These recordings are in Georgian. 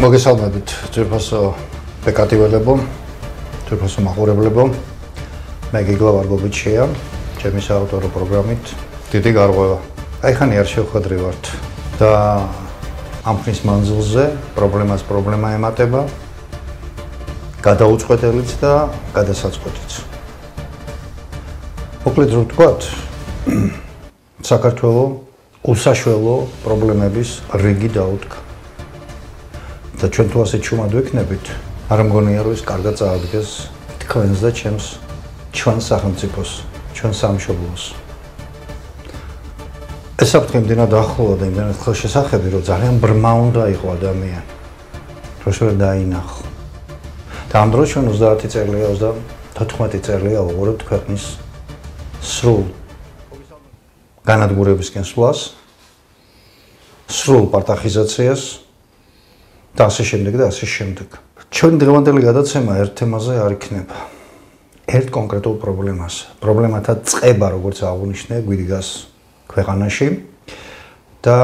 მოგესალმებით ძვირფასო ბეკატიველებო, ძვირფასო მაყურებლებო. მე გიგლა ვარგობიჩია, ჩემი საავტორო პროგრამით დიდი გარღვევა. აი ხანი არ შევხვედრივართ და ამ ხნის მანძილზე პრობლემა ემატება, გადაუწყვეტელიც და გადასაწყვეტიც. მოკლედ რომ ვთქვათ, საქართველოს უსაშველო პრობლემების რიგი დაუდგა. და ჩვენ თუ ასე ჩუმად ვექნებით, არ მგონია რომ ეს კარგად წააგდეს თქვენს და ჩვენ სახელმწიფოს, ჩვენ სამშობლოს. ეს საფრთხე იმდენად ახლოა და იმდენად ხელშესახები, რომ ძალიან ბრმა უნდა იყოს ადამიანი, რომ ვერ დაინახო. და ამ დროს ჩვენ 30 წელია, 14 წელია ვუყურებთ ქვეყნის სრულ განადგურებისკენ სვლას, სრულ პარტახიზაციას და ასე შემდეგ და ასე შემდეგ. ჩვენი დღევანდელი გადაცემა ერთ თემაზე არ იქნება. ერთ კონკრეტულ პრობლემას. პრობლემათა წყება, როგორც აღნიშნე, გვიდგას ქვეყანაში და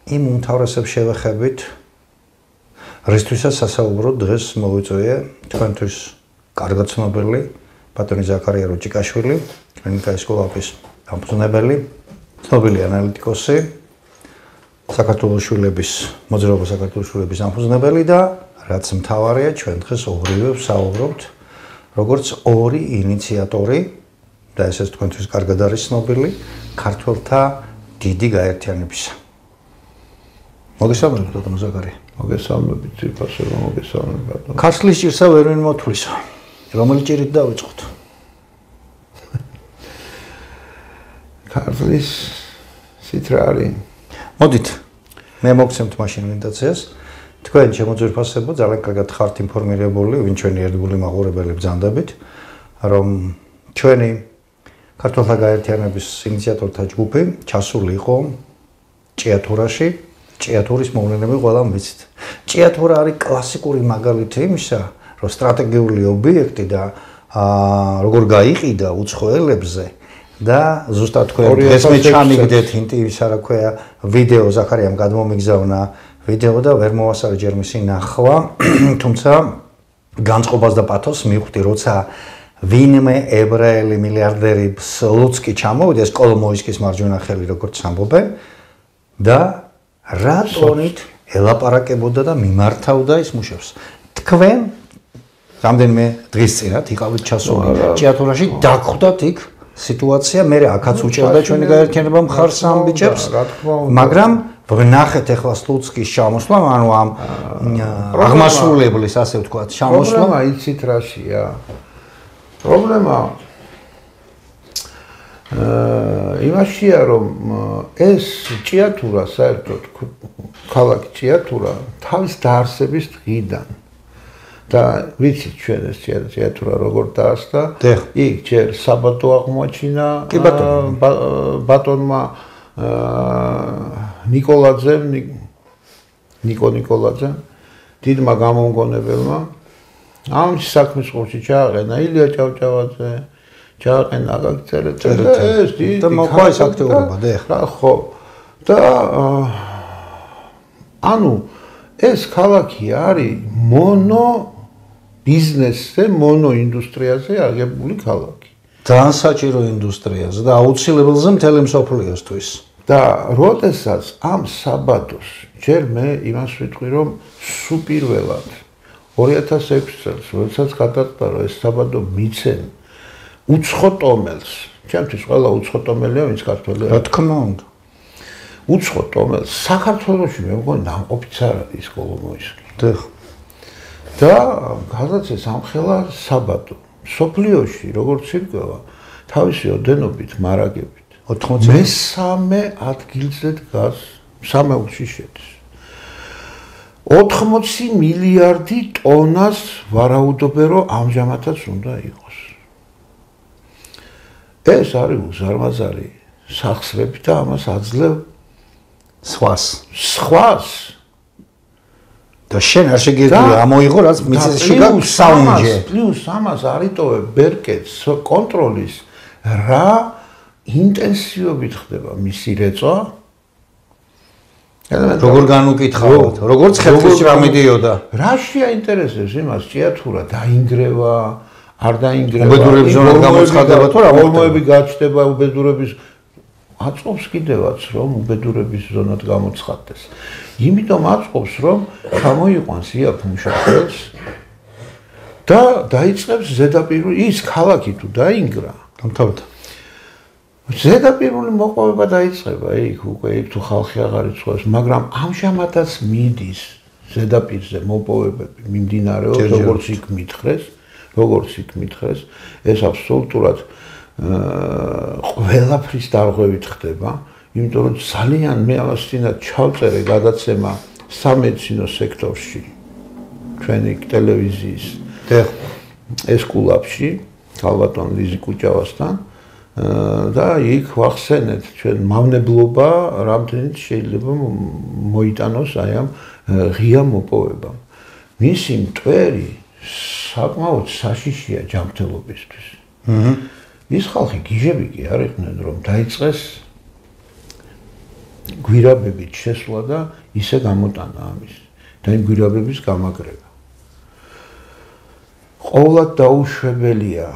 იმ უმთავრესებს შევეხებით, რისთვისაც სასაუბრო დღეს მოვიწვია თქვენთვის კარგად ცნობილი ბატონი ზაქარია როჭიკაშვილი, კლინიკა სკოლაფის დამფუძნებელი, ცნობილი ანალიტიკოსი, საქართველოს შვილების მოძრაობა საქართველოს შვილების დამფუძნებელი და რაც მთავარია, ჩვენ დღეს ორივე ვსაუბრობთ როგორც ორი ინიციატორი და ესეც თქვენთვის კარგად არის ცნობილი ქართველთა დიდი გაერთიანებისა. მოგესალმებით ბატონო ზაქარია. მოგესალმებით ძირფასო, მოგესალმებით ბატონო. ქართლის ჭირსა ვერ ვინ მოთვლისა. რომელი ჭირით დავიწყოთ? ქართლის სით რა არის? მოდით, მე მოგცემთ მაშინ ინდიციას. თქვენ შემოძვირფასებო, ძალიან კარგად ხართ ინფორმირებული, ვინ ჩვენი ერთგული მაყურებელი ბრძანდებით, რომ ჩვენი ქართულთა გაერთიანების ინიციატორთა ჯგუფი ჩასული იყო ჭიათურაში. ჭიათურის მოვლენები ყველამ ვიცით. ჭიათურა არის კლასიკური მაგალითი იმისა, რომ სტრატეგიული ობიექტი და როგორ გაიყიდა უცხოელებზე და ზუსტად თქვენ დღეს მე ჩამიგდეთ ინტერვიუს, რა ქვია, ვიდეო ზაქარიამ გადმომიგზავნა ვიდეო და ვერ მოვასწარე ჯერ მისი ნახვა, თუმცა განწყობას და პათოსს მივხვდი, როცა ვინმე ებრაელი მილიარდერი სლუცკი ჩამოვიდეს კოლომოისკის მარჯვენა ხელი, როგორც ამბობენ და რა ტონით ელაპარაკებოდა და მიმართავდა ის მუშებს. თქვენ რამდენიმე დღის წინათ იყავით ჩასული ჭიათურაში, დაგხვდათ იქ სიტუაცია, მე აქაც უჭერდა ჩვენი გაერთიანება მხარს ამ ბიჭებს, მაგრამ ვნახეთ ახლა სლუცკის ჩამოსვლა, ანუ ამ აღმასრულებლის, ასე ვთქვათ, ჩამოსვლა. პრობლემა იცით რაშია? პრობლემა იმაშია, რომ ეს ჭიათურა საერთოდ ქალაქი ჭიათურა თავის დაარსების დღიდან და ვიცით ჩვენ ეს ჭიათურა როგორ დაარსდა, იქ ჯერ საბადო აღმოაჩინა ბატონმა ნიკო ნიკოლაძემ, დიდმა გამომგონებელმა, ამ საქმის ხოში ჩააყენა ილია ჭავჭავაძე, ჩააყენა აკაკი წერეთელი და ეს დიდი და მოყვა ეს აქტიურობა და ეხლა ხო და ანუ ეს ქალაქი არის მონო ბიზნესზე, მონო ინდუსტრიაზე აგებული ქალაქი. ძალიან საჭირო ინდუსტრიაზე და აუცილებელზე მთელი მსოფლიოსთვის. და როდესაც ამ საბადოს ჯერ მე იმას ვიტყვი, რომ სუპირველად 2006 წელს, როდესაც გადაწყდა, რომ ეს საბადო მიცემ უცხოტომელს, ჩემთვის ყველა უცხოტომელია, ვინც ქართველია. რა თქმა უნდა. უცხოტომელს საქართველოში მე მგონი ნამყოფიც არ არის ის კოლომოისკი. და გადაწეს ამხელა საბადო. სოფლიოში, როგორც ირკვევა, თავისი ოდენობით, მარაგებით. 80 მესამე ადგილზე დგას, სამეულში შედის. 80 მილიარდი ტონას ვარაუდობენ, რომ ამჟამადაც უნდა იყოს. ეს არის უზარმაზარი სახსრები და ამას აძლევ სხვას. და შენ არ შეგიძლია ამოიღო, რაც მიწაში გაქვს საუნჯე. პლუს ამას არიტოვებ ბერკეტს კონტროლის რა ინტენსივობით ხდება მისი რეწვა როგორ განუკითხავთ? როგორც ხელში რა მიდიოდა? რა შეაინტერესებს იმას ჭიათურა დაინგრევა, არ დაინგრევა. უბედურების ზონა გამოცხადება თუ რა ფორმოები გაჩნდება უბედურების აწყობს კიდევაც რომ უბედურების ზონად გამოცხადდეს. იმიტომ აწყობს რომ გამოიყვანს იაფ მუშახელს და დაიწყებს ზედაპირული ის ქალაქი თუ დაინგრა. დამთავრდა. ზედაპირული მოყვება დაიწყება იქ უკვე იქ თუ ხალხი აღარ იცხოვს, მაგრამ ამჟამადაც მიდის ზედაპირზე მოპოვებები მიმდინარეობს როგორც იქ მითხრეს, ეს აბსოლუტურად ყველაფრის დარღვევით ხდება, იმიტომ რომ ძალიან მე ამასთანავე ჩავწერე გადაცემა სამედიცინო სექტორში ჩვენი ტელევიზიის ესკულაპში ქალბატონ ლიზი კუჭავასთან და იქ ვახსენეთ ჩვენ მავნებლობა რამდენიც შეიძლება მოიტანოს აი ამ ღია მოპოვებამ. მისი მტვერი საკმაოდ საშიშია ჯანმრთელობისთვის. ის ხალხი გიჟები კი არ იყვნენ რომ დაიწყეს გვირაბებით შესვლა და ისე გამოტანა ამის და იმ გვირაბების გამაგრება. ყოვლად დაუშვებელია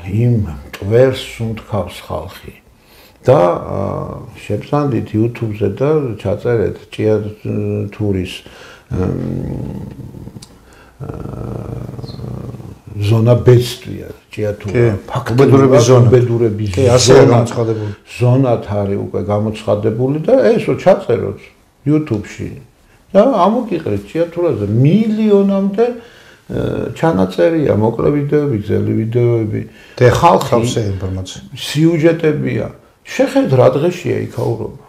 იმ მტვერს უნთქავს ხალხი და შეგძანდით YouTube-ზე და ჩაწერეთ ჭიათურის ზონა ბედствия ჭიათურა ფაქტობრივების ზონა ზონად არის უკვე გამოცხადებული და ესო ჩაწეროთ YouTube-ში და ამოგიყრით ჭიათურაზე მილიონამდე ჩანაწერია მოკლე ვიდეოები, გზელი ვიდეოები და ხალხის ინფორმაცია სიუჟეტებია შეხედ რა დღეშია იქაურობა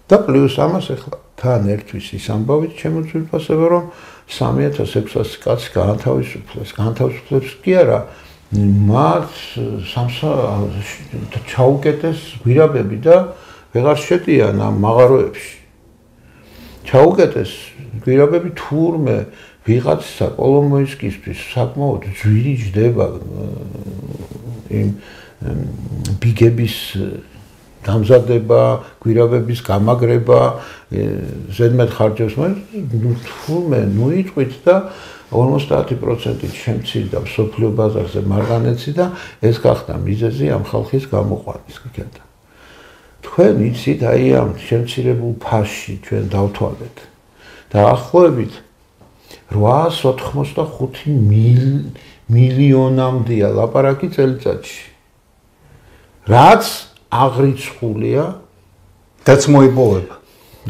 და პლუს ამას ახლა თან ერთვის ის ამბავით ჩემო ძვირფასებო რომ 3600 კაცი განთავისუფლებს კი არა მათ ჩაუკეტეს გვირაბები და ვეღარ შედიან ამ მაღაროებში ჩაუკეტეს გვირაბები თურმე ვიღაცა კოლომოისკისთვის საკმაოდ ძვირი ჯდება იმ ბიგების დამზადება, გვირაბების გამაგრება, ზედმეტ ხარჯებს თურმე ნუიტყვით და 50%-ით შემცირდა მსოფლიო ბაზარზე მარგანეცი და ეს გახდა მიზეზი ამ ხალხის გამოყვანის. თქვენ იცით აი ამ შემცირებულ ფასში ჩვენ დავთვალეთ და ახლოებით 885 მილიონამდეა ლაპარაკი წელიწადში. რაც აღრიცხულია რაც მოიპოვება.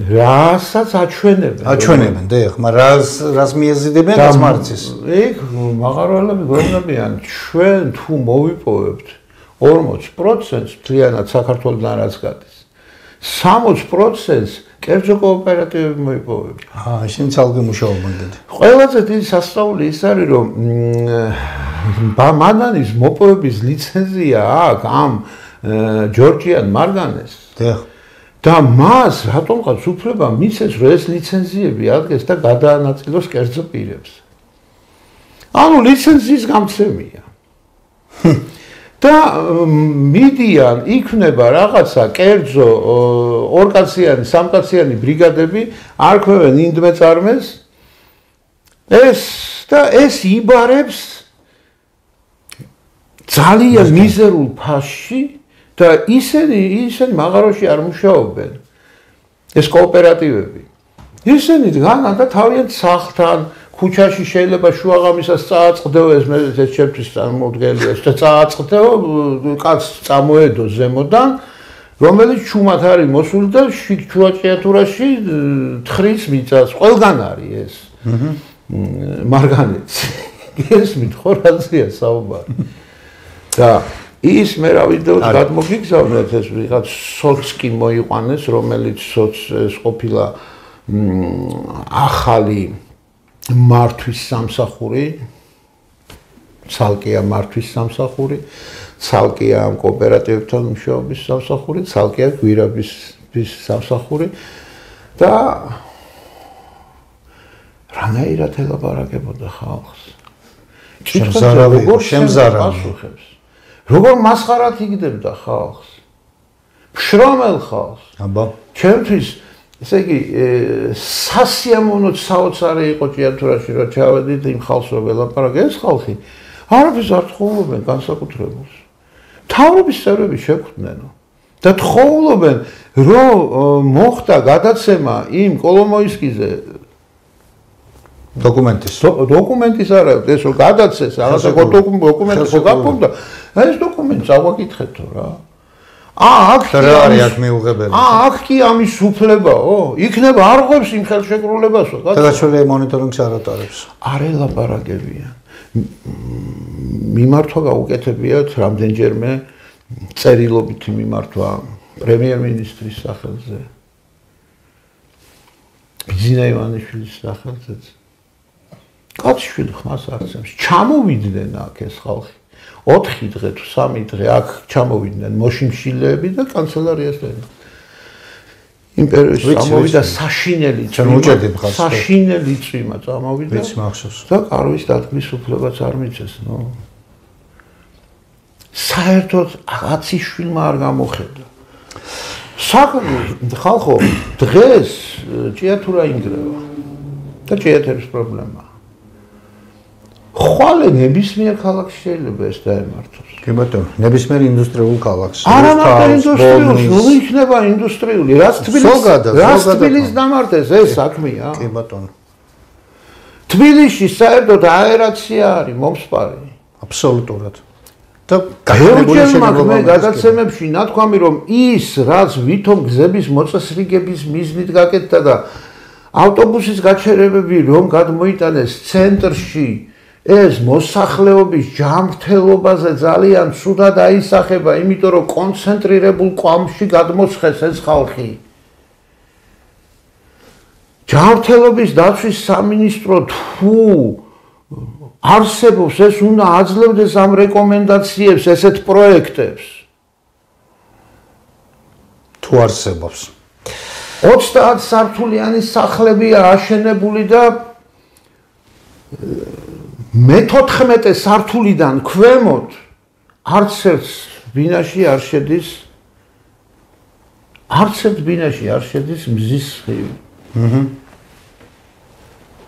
რასაც აჩვენებენ. აჩვენებენ, დიახ, მაგრამ რას მიეზიდებიან რაც მარცის. იქ მაღაროელები გვეუბნებიან, ჩვენ თუ მოვიპოვებთ 40%-ს მთლიანად საქართველოსთან რაც გადის. 60%-ს კერძო კოოპერატივები მოიპოვებთ. ისინი ცალკე მუშაობენ. ყველაზე დიდი სასწაული ის არის, რომ მანანის მოპოვების ლიცენზია აქვს ამ ჯორჯიან მარგანეს. და მას რატომღაც უფლება მისცეს, რომ ეს ლიცენზიები ადგეს და გადაანაწილოს კერძო პირებს. ანუ ლიცენზიის გამცემია. და მიდიან იქნება რაღაცა კერძო ორკაციანი, სამკაციანი ბრიგადები, არქვევენ ინდმეწარმეს. ეს იბარებს ძალიან მიზერულ ფასში და ისინი მაღაროში არ მუშაობენ. ეს კოოპერატივები. ისინი დგანან და თავიანთ სახლთან ქუჩაში შეიძლება შუაღამისას წააწყდეო ეს ჩემთვის წარმოუდგენელია და წააწყდეო კაცს წამოედო ზემოდან რომელიც ჩუმად არის მოსული და შუაჭიათურაში თხრის მიწას ყველგან არის ეს მარგანეცი გესმით ხო რაზეა საუბარი და ის მე რა ვიდეოს გადმოგიგზავნეთ ეს ვიღაც სოცკი მოიყვანეს რომელიც ეს ყოფილა ახალი მართვის სამსახური ცალკეა მართვის სამსახური ცალკეა ამ კოოპერატივებთან მუშაობის სამსახური ცალკეა გვირაბის სამსახური და რანაირად ელაპარაკებოდა ხალხს შემზარავებს როგორ მასხარად იგდებდა ხალხს ფშრომელ ხალხს აბა ჩემთვის ესე იგი, სასიამოვნო საოცარი იყო ჭიათურაში, რომ ჩავედით იმ ხალხს რომ ველაპარაკე, ეს ხალხი არაფერს არ თხოვლობენ განსაკუთრებულს. მთავრობის წევრები შეხვდნენ და თხოვლობენ, რომ მოხდა გადაცემა იმ კოლომოისკიზე დოკუმენტის არა, ეს რომ გადაცეს, რაღაცა დოკუმენტი ხო გაფორმდა, ეს დოკუმენტი წავაკითხეთო რა. აქ კი ამის უფლებაო, იქნება არღვევს იმ ხელშეკრულებასო. გადაჭრილი მონიტორინგს არ ატარებს. არ ელაპარაკებიან. მიმართვა გაუკეთებიათ რამდენჯერმე წერილობითი მიმართვა პრემიერ-მინისტრის სახელზე. ბიზნა ივანიშვილის სახელზეც. კაცშვილი ხმას არცემს. ჩამოვიდნენ აქ ეს ხალხი. 4 დღე თუ 3 დღე აქ ჩამოვიდნენ მოშიმშილეები და კანცელარიას დედა. იმ პერიოდში წამოვიდა საშინელი წვიმა წამოვიდა. ვიცი მახსოვს. და კარვის დადგმის უფლებაც არ მიცეს, ნო. საერთოდ აციშვილმა არ გამოხედა. ხალხო დღეს ჭიათურა ინგრევა და ჭიათურის პრობლემაა. ხვალე ნებისმიერ ქალაქში შეიძლება ეს დაემართოს. კი ბატონო, ნებისმიერ ინდუსტრიულ ქალაქს. არა მარტო ინდუსტრიული, ნუ იქნება ინდუსტრიული. რაც თბილისს დამართეს ეს საქმეა. კი ბატონო. თბილისში საერთოდ აერაცია არის მომსპარი. აბსოლუტურად. და მე გადაცემებში ნათქვამი რომ ის რაც ვითომ გზების მოწესრიგების მიზნით გაკეთდა და ავტობუსის გაჩერებები რომ გადმოიტანეს ცენტრში ეს მოსახლეობის ჯანმრთელობაზე ძალიან ცუდად აისახება, იმიტომ რომ კონცენტრირებულ კვამში გადმოსხეს ეს ხალხი. ჯანმრთელობის დაცვის სამინისტრო თუ არსებობს, ეს უნდა აძლევდეს ამ რეკომენდაციებს, ესეთ პროექტებს. თუ არსებობს. 30 სართულიანი სახლებია აშენებული და მე-14 სართულიდან ქვემოთ არც ერთ ბინაში არ შედის მზის სხივი.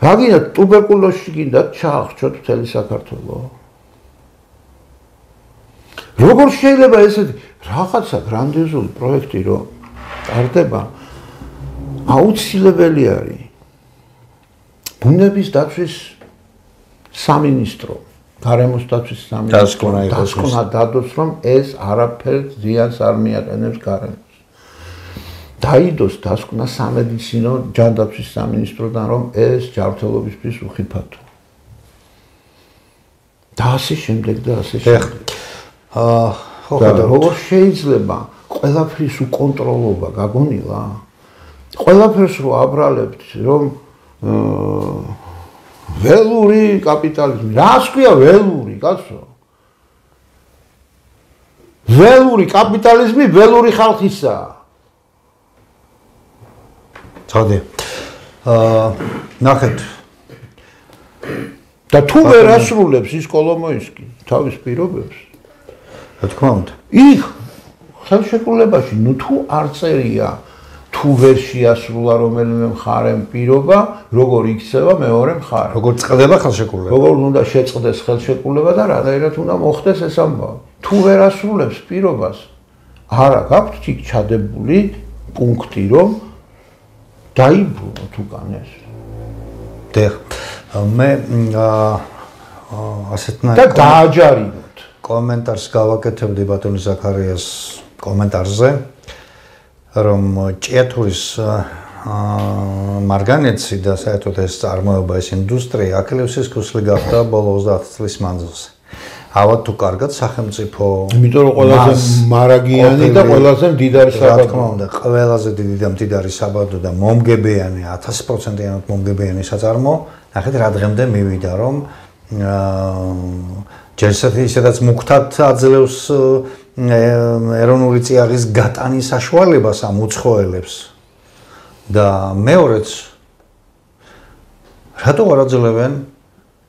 რაგინა ტუბერკულოზში გინდათ ჩაახჩოთ მთელი საქართველო. როგორ შეიძლება ესეთი რაღაცა გრანდიოზული პროექტი რომ ტარდება, აუცილებელი არის ბუნების დაცვის სამინისტრო, გარემოს დაცვის სამინისტრო დასკვნა დადოს, რომ ეს არაფერ ზიანს არ მიაყენებს გარემოს. დაიდოს დასკვნა სამედიცინო ჯანდაცვის სამინისტროდან, რომ ეს ჯანმრთელობისთვის უხიფათოა. და ასე შემდეგ და ასე შემდეგ. როგორ შეიძლება ყველაფრის უკონტროლობა გაგონილა? ყველაფერს რო აბრალებთ, რომ ველური კაპიტალიზმი. რას ქვია ველური, კაცო? ველური კაპიტალიზმი ველური ხალხისაა. ცოდე. ნახეთ. და თუ ვერ ასრულებს ის კოლომოისკი თავის პირობებს, რა თქმა უნდა. იქ ხელშეკრულებაში ნუ თუ არ წერია, თუ ვერ შეასრულა რომელიმე მხარემ პირობა, როგორ იქცევა მეორე მხარე. როგორ წყდება ხელშეკრულება. როგორ უნდა შეწყდეს ხელშეკრულება და რანაირად უნდა მოხდეს ეს ამბავი. თუ ვერ ასრულებს პირობას, არა გაქვთ იქ ჩადებული პუნქტი, რომ დაიბრუნოთ უკან ეს. დიახ. მე ასეთნაირ და დააჯარიმოთ. კომენტარს გავაკეთებდი ბატონ ზაქარიას კომენტარზე, რომ ჭიათურის მარგანეცი და საერთოდ ეს წარმოება, ეს ინდუსტრია აკელევსის ქუსლი გახდა ბოლო 30 წლის მანძილზე. ავად თუ კარგად სახელმწიფო, იმიტომ რომ ყველაზე მარაგიანი და ყველაზე მდიდარი საბადო. რა თქმა უნდა, ყველაზე დიდი და მდიდარი საბადო და მომგებიანი 1000%-იანად მომგებიანი საწარმო, ნახეთ რა დღემდე მივიდა, რომ ჯერ ისედაც მუქთად აძლევს ეროვნული წიაღის გატანის საშუალებას ამ უცხოელებს და მეორეც რატო არ აძლევენ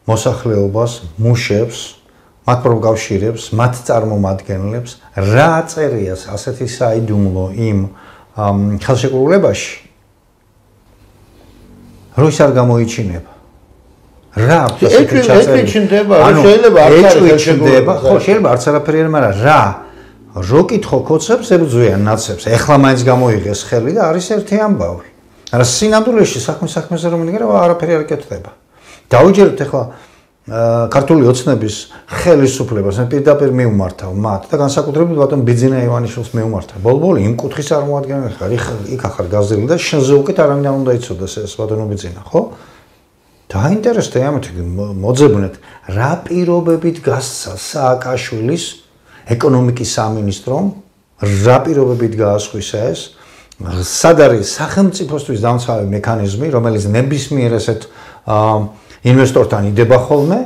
მოსახლეობას, მუშებს, მათ პროგავშირებს, მათ წარმომადგენლებს, რა წერია ასეთი საიდუმლო იმ ხელშეკრულებაში, რო ის არ გამოიჩინება. რა ეჭვიჩნდება, შეიძლება არც ეჭვიჩნდება, ხო, შეიძლება არც არაფერი არ, მაგრამ რა რო კითხო კოცებს ებრძვიან ნაცებს. ეხლა მაინც გამოიღეს ხელი და არის ერთი ამბავი. არა სინამდვილეში საქმეზე რომ მიგერა არაფერი არ ეკეთება. დავიჯერეთ ეხლა ქართული ოცნების ხელისუფლებას მე პირდაპირ მივმართავ მათ და განსაკუთრებით ბატონ ბიძინა ივანიშვილს მივმართავ. ბოლბოლი იმ კუთხის წარმოადგენელი ხარ, იქ ახარ გაზრდილი და შენზე უკეთ არავინ არ უნდა იცოდეს ეს ბატონო ბიძინა, ხო? დაინტერესდა ამით მოძებნეთ რა პირობებით გასცა სააკაშვილის ეკონომიკის სამინისტრომ, რა პირობებით გაასხვისა ეს, სად არის სახელმწიფოსთვის დამცავი მექანიზმი, რომელიც ნებისმიერ ესეთ ინვესტორთან იდება ხოლმე,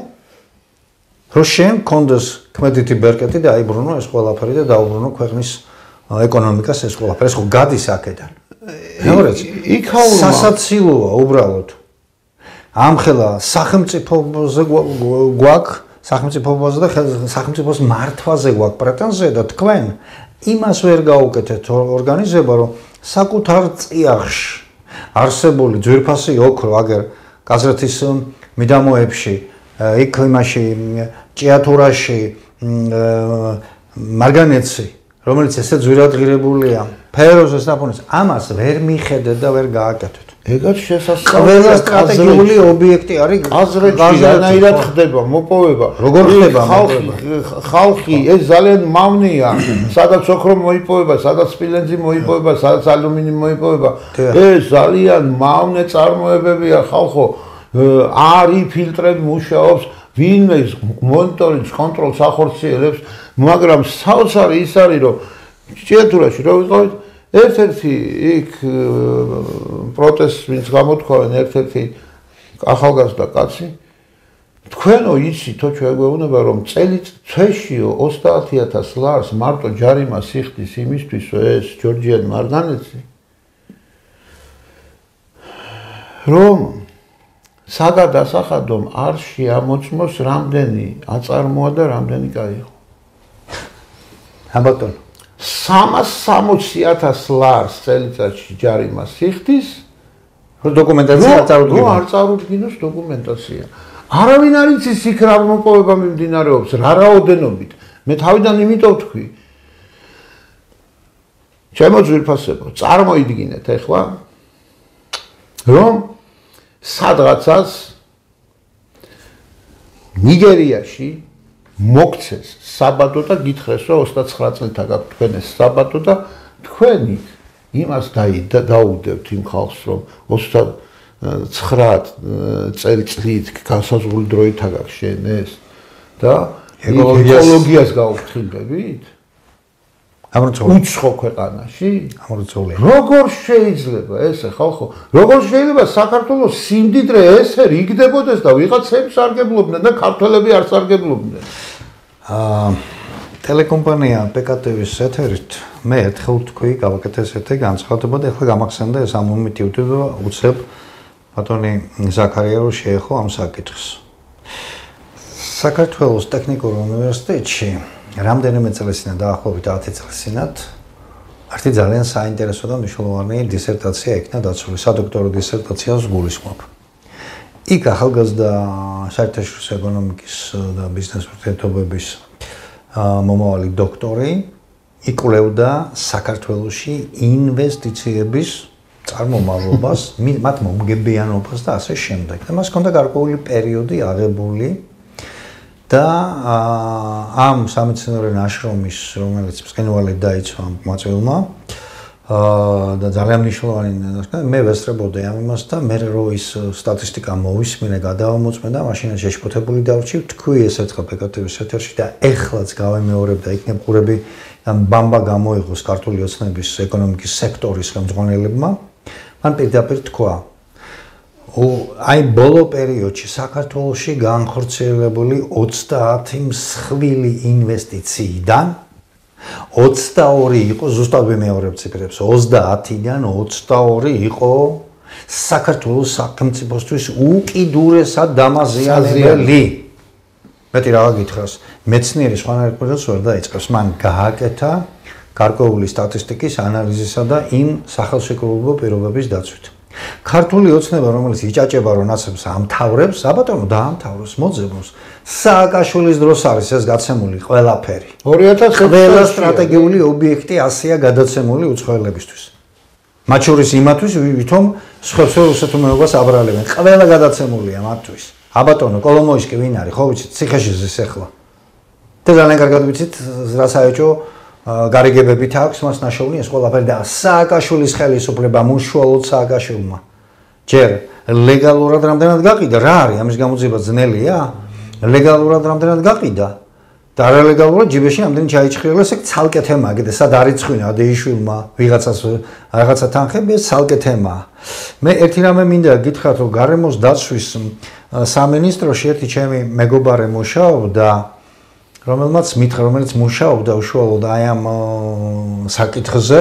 რომ შენ კონდეს კმედითი ბერკეტი და აიბრუნო ეს ყველაფერი და დაუბრუნო ქვეყნის ეკონომიკას ეს ყველაფერი, ეს ხო გადის აქედან. იქაურმა სასაცილოა უბრალოდ. ამხელა სახელმწიფოზე გვაქვს, სახელმწიფოზე და სახელმწიფოს მართვაზე გვაქვს პრეტენზია და თქვენ იმას ვერ გაუკეთეთ ორგანიზება, რომ საკუთარ წიაღში არსებული ძვირფასი ოქრო აგერ გაზრეთის მიდამოებში, იქ იმაში ჭიათურაში, მარგანეცი, რომელიც ესე ძვირადღირებულია, ფეროზეს ნაპოვნეს, ამას ვერ მიხედეთ და ვერ გააკეთეთ. ეგაც შესაძლოა. ყველა სტრატეგიული ობიექტი არის გაზრეთში რანაირად ხდება მოპოვება. როგორ ხდება ხალხი ეს ძალიან მავნია, სადაც ოქრო მოიპოვება, სადაც სპილენძი მოიპოვება, სადაც ალუმინი მოიპოვება. ეს ძალიან მავნე წარმოებებია ხალხო. არ იფილტრებ მუშაობს, ვინმე მონიტორინგს, კონტროლს ახორციელებს, მაგრამ საოცარი ის არის, რომ ჭიათურაში რო ვიყავით, ერთ-ერთი იქ პროტესტს ვინც გამოთქვავენ, ერთ-ერთი ახალგაზრდა კაცი, თქვენო იცითო ჩვენ გვეუბნება, რომ წელიწადშიო 30,000 ლარს მარტო ჯარიმა სიხდის იმისთვის, რომ ეს ჯორჯიან მარგანეცი, რომ საგადასახადომ არ შეამოწმოს რამდენი აწარმოა და რამდენი გაიღო. ბატონო 360,000 ლარს წელიწადში ჯარიმა სიხდის, რომ დოკუმენტაცია არ წარუდგინოს. არ წარუდგინოს დოკუმენტაცია. არავინ არ იცის იქ რა მოპოვება მიმდინარეობს, რა რაოდენობით. მე თავიდან იმიტომ ვთქვი. ჩემო ძვირფასებო, წარმოიდგინეთ ახლა, რომ სადღაცას ნიგერიაში მოგცეს საბადო და გითხრეს, რომ 29 წელიწად გაქვთ თქვენ ეს საბადო და თქვენი იმას დაუდევთ იმ ხალხს, რომ 29 წელიწად განსაზღვრული დროით აგაქვს შენ ეს და ეკოლოგიას გაუფრთხილდებით? უცხო ქვეყანაში? ამორწოლია. როგორ შეიძლება ესე ხალხო? როგორ შეიძლება საქართველოს სიმდიდრე ესე რიგდებოდეს და ვიღაცები სარგებლობდნენ და ქართველები არ სარგებლობდნენ? ტელეკომპანია PKTV-ის ეთერით მე ერთხელ თქვი გავაკეთე ესეთი განცხადება და ახლა გამახსენდა ეს ამ მომენტივდი და უცებ ბატონი ზაქარია რო შეეხო ამ საკითხს. საქართველოს ტექნიკურ უნივერსიტეტში რამდენიმე წელს წინ დაახლოებით 10 წელს წინათ ერთი ძალიან საინტერესო და მნიშვნელოვანი დისერტაცია იქნა დაცული, სადოქტორო დისერტაციას გულისხმობ. იქ ახალგაზრდა საერთაშორისო ეკონომიკის და ბიზნეს ურთიერთობების მომავალი დოქტორი იკვლევდა საქართველოში ინვესტიციების წარმომავლობას, მათ მომგებიანობას და ასე შემდეგ. და მას ჰქონდა გარკვეული პერიოდი აღებული და ამ სამეცნიერო ნაშრომის, რომელიც ბრწყინვალედ დაიცვა მოწვეულმა და ძალიან მნიშვნელოვანი მე ვესწრებოდი ამ იმას და მე რო ის სტატისტიკა მოვისმინე, გადავამოწმე და მაშინაც შეშფოთებული დავრჩი, თქვი ეს ერთხელ PKTV-ის ეთერში და ეხლაც გავემეორებ და იქნებ ყურები ბამბა გამოიღოს ქართული ოცნების ეკონომიკის სექტორის ხელმძღვანელებმა. მან პირდაპირ თქვა აი ბოლო პერიოდში საქართველოში განხორციელებული 30 მსხვილი ინვესტიციიდან 22 იყო, ზუსტად ვიმეორებ ციფრებს, 30-დან 22 იყო საქართველოს სახელმწიფოსთვის უკიდურესად დამაზიანებელი. მეტი რა გითხრას, მეცნიერი სხვანაირ პროცესს ვერ დაიწყებს, მან გააკეთა გარკვეული სტატისტიკის ანალიზისა და იმ სახელშეკრულებო პირობების დაცვით. ქართული ოცნება, რომელიც იჭაჭება რომ ნაცებს ამთავრებს, საბატონო დაამთავროს, მოძებნოს. სააკაშვილის დროს არის ეს გაცემული ყველაფერი. 2006 ყველა სტრატეგიული ობიექტი ასია გადაცემული უცხოელებისთვის. მათ შორის იმათვის, ვითომ სხვებს რუსეთურ მეობას აბრალებენ. ყველა გადაცემულია მათთვის. აბატონო, კოლომოისკი ვინ არის? ხო ვიცით, ციხეში ზის ახლა. და ძალიან კარგად ვიცით, რა საერთო გარიგებებით აქვს მას ნაშოვნი ეს ყველაფერი და სააკაშვილის ხელისუფლება უშუალოდ სააკაშვილმა. ჯერ ლეგალურად რამდენად გაყიდა? რა არის? ამის გამოძიება ძნელია? ლეგალურად რამდენად გაყიდა? და არალეგალურად ჯიბეში ამდენი ჩაიჭრილა, ეს ცალკე თემაა, კიდე სად არიცხვინა ადეიშვილმა ვიღაცას რაღაცა თანხები, ეს ცალკე თემაა. მე ერთი რამე მინდა გითხრათ, რომ გარემოს დაცვის სამინისტროში ერთი ჩემი მეგობარი მუშაობდა, რომელიც მუშაობდა უშუალოდ აი ამ საკითხზე,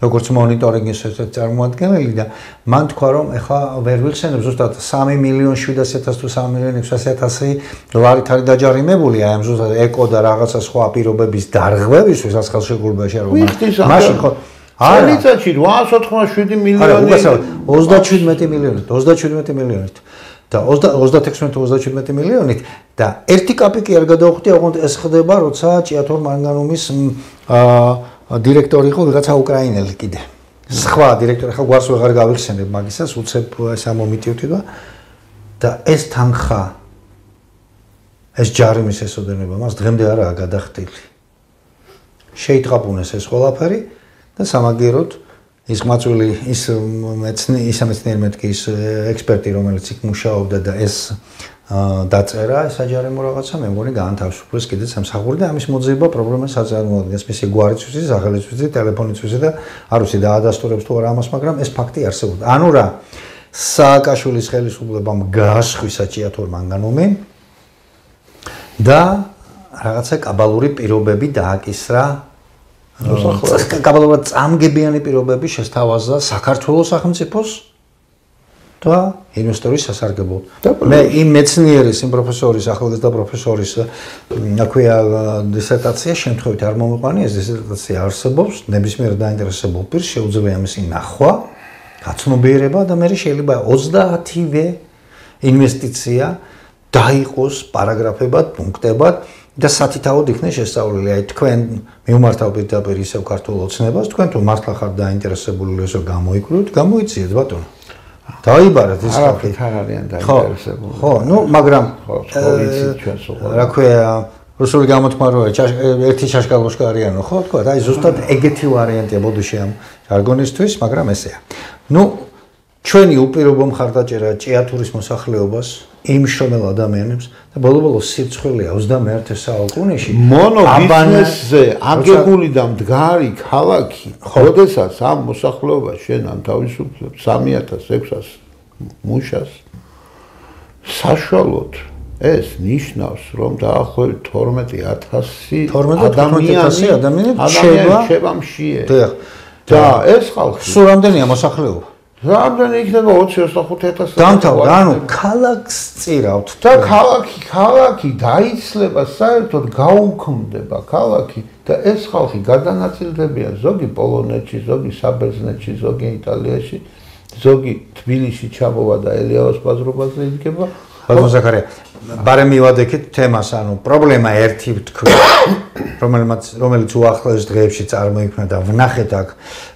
როგორც მონიტორინგის ერთ-ერთი წარმომადგენელი და მან თქვა, რომ ეხლა ვერ ვიხსენებ ზუსტად 3.700.000 თუ 3.600.000 ლარით არის დაჯარიმებული აი ამ ზუსტად ეკო და რაღაცა სხვა პირობების დარღვევისთვის რაც ხელშეკრულებაში არ მაშინ ხო წელიწადში 887 მილიონი 37 მილიონით და 36-37 მილიონით და ერთი კაპიკი არ გადაუხდი, ოღონდ ეს ხდება, როცა ჭიათურ მანგანუმის დირექტორი იყო ვიღაცა უკრაინელი კიდე. სხვა დირექტორი ხა გვარს ვეღარ გავიხსენებ მაგისას, უცებ ეს ამომიტივთი და ეს თანხა ეს ჯარიმის ესოდენება მას დღემდე არაა გადახდილი. შეიტყაპუნეს ეს ყველაფერი და სამაგიეროდ ის მაწვილი ის მეცნიერი მეთქი ის ექსპერტი რომელიც იქ მუშაობდა და ეს დაწერა ეს საჯარიმო რაღაცა მე მგონი გაანთავისუფლეს კიდეც სამსახური და ამის მოძიება პრობლემას აწარმოადგენს მისი გვარიც ვიცი, სახელიც ვიცი, ტელეფონიც ვიცი და არ ვიცი დაადასტურებს თუ არა ამას, მაგრამ ეს ფაქტი არსებობდა. ანუ რა სააკაშვილის ხელისუფლებამ გაასხვისა ჭიათურ მანგანუმი და რაღაცა კაბალური პირობები დააკისრა კაბალურად წამგებიანი პირობები შესთავაზა საქართველოს სახელმწიფოს და ინვესტორის სასარგებლოდ. მე იმ მეცნიერის, იმ პროფესორის, ახალგაზრდა პროფესორის აქვეა დისერტაცია შემთხვევით არ მომიყვანი, ეს დისერტაცია არსებობს, ნებისმიერ დაინტერესებულ პირს შეუძლია მისი ნახვა, გაცნობიერება და მე შეიძლება 30-ვე ინვესტიცია დაიყოს პარაგრაფებად, პუნქტებად და სათითაოდ იქნეს შესწავლილი. აი თქვენ მიუმართავ პირდაპირ ისევ ქართულ ოცნებას, თქვენ თუ მართლა ხართ დაინტერესებული ესო გამოიკვლიოთ, გამოიციეთ ბატონო. დაიბარეთ ის ხალხი. არ არიან დაინტერესებული. ხო, ნუ მაგრამ ხო, ვიცით ჩვენს უყურებელს. რა ქვია, რუსული გამოთქმა როა, ერთი ჩაშკალოშკა არიანო, ხო, თქვა, აი ზუსტად ეგეთი ვარიანტია ბოდიში ამ ჟარგონისთვის, მაგრამ ესეა. ნუ ჩვენი უპირობო მხარდაჭერა ჭიათურის მოსახლეობას იმ შრომელ ადამიანებს და ბოლო-ბოლოს სირცხვილია 21 საუკუნეში მონობიზნესზე აგებული და მდგარი ქალაქი, როდესაც ამ მოსახლეობას შენ ამთავისუფლებ 3600 მუშას საშუალოდ ეს ნიშნავს რომ დაახლოებით 12000 ადამიანი შეება მშიერ და ეს ხალხი სულ რამდენია მოსახლეობა? რამდენი იქნება 20-25,000 დამთავრდა, ანუ ქალაქს წირავთ და ქალაქი დაიცლება, საერთოდ გაუქმდება ქალაქი და ეს ხალხი გადანაწილდებიან ზოგი პოლონეთში, ზოგი საბერძნეთში, ზოგი იტალიაში, ზოგი თბილისში ჩამოვა და ელიავას ბაზრობაზე იდგება. ბატონ ზაქარია, ბარემ მივადექით თემას, ანუ პრობლემა ერთი ვთქვი, რომელიც უახლოეს დღეებში წარმოიქმნა და ვნახეთ აქ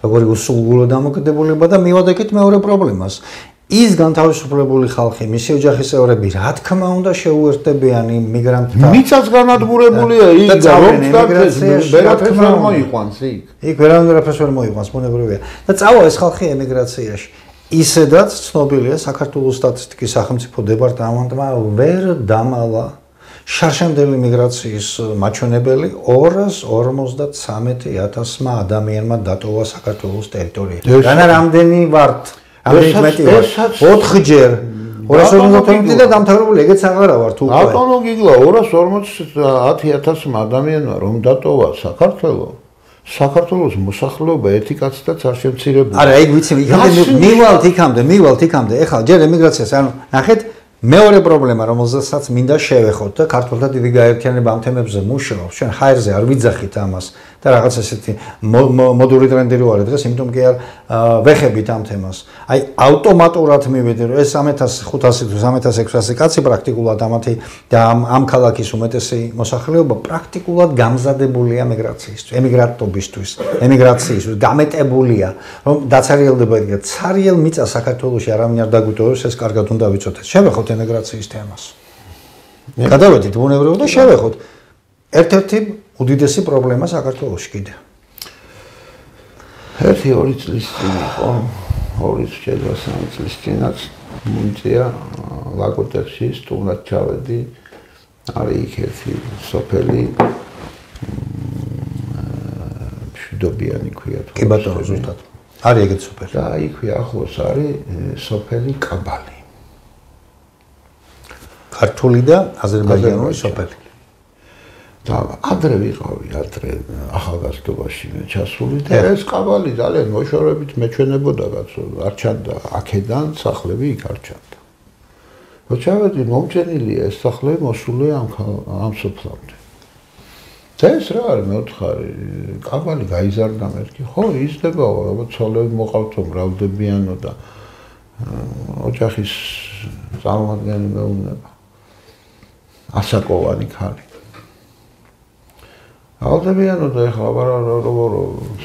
როგორი უსულგულო დამოკიდებულება და მივადექით მეორე პრობლემას. ის განთავისუფლებული ხალხი, მისი ოჯახის წევრები, რა თქმა უნდა შეუერთდებიან იმ მიგრანტთა. მიწაც განადგურებულია იქ და რომ ვერაფერს ვერ მოიყვანს იქ. იქ ვერაფერს ვერ მოიყვანს, მონებრივია. და წავა ეს ხალხი ემიგრაციაში. ისედაც ცნობილია საქართველოს სტატისტიკის სახელმწიფო დეპარტამენტმა ვერ დამალა შარშემდელი მიგრაციის მაჩვენებელი 253,000 ადამიანმა დატოვა საქართველოს ტერიტორიაზე. რანა რამდენი ვართ? ამდენი მეტი ვართ. 4ჯერ 250 და დამთავრებული ეგეც აღარა ვართ უკვე. ბატონო გიგლა 250,000 ადამიანმა რომ დატოვა საქართველოს მოსახლეობა ერთი კაცთაც არ შემცირებული. არა, ეგ ვიცი, მივალთ იქამდე. ეხლა ჯერ ემიგრაციას, ანუ ნახეთ, მეორე პრობლემა, რომელზეც მინდა შევეხოთ და ქართულთა დიდი გაერთიანება ამ თემებზე მუშაობს, ჩვენ ჰაერზე არ ვიძახით ამას და რაღაც ესეთი მოდური ტრენდი რო არის დღეს, იმიტომ კი არ ვეხებით ამ თემას. აი ავტომატურად მივედი, რომ ეს 3500 თუ 3600 კაცი პრაქტიკულად ამათი და ამ ქალაქის უმეტესი მოსახლეობა პრაქტიკულად გამზადებულია ემიგრატობისთვის, ემიგრაციისთვის, გამეტებულია, რომ დაცარიელდება და ცარიელ მიწა საქართველოში არავინ არ დაგვიტოვებს, ეს კარგად უნდა ვიცოდეთ. შევეხოთ ემიგრაციის თემას. გადავედით ბუნებრივად და შევეხოთ ერთ-ერთი უდიდესი პრობლემა საქართველოში კიდე. ერთი 2 წლის წინ იყო, 2 წლის წინაც მომწია ლაგოდეხში სტუმრად ჩავედი, არის იქ ერთი სოფელი მშვიდობიანი ქვია თუ. კი ბატონო, ზუსტად. არის ეგეთი სოფელი. და იქვე ახლოს არის სოფელი კაბალი. ქართული და აზერბაიჯანული სოფელი. და ადრე ვიყავი, ახალგაზრდობაში ჩასული და ეს კაბალი ძალიან მოშორებით მეჩვენებოდა კაცო, არ ჩანდა აქედან სახლები იქ არ ჩანდა. რო ჩავედი, მომჩენილია ეს სახლები მოსულია ამ სოფლამდე. და ეს რა არის მეუთხარი, კაბალი გაიზარდა მეთქი, ხო, იზრდებაო, ალბათ ცოლები მოყავთო, მრავლდებიანო და ოჯახის წარმომადგენელი მეუბნება. ასაკოვანი ქალი. ალდებიანო და ეხლა როგორ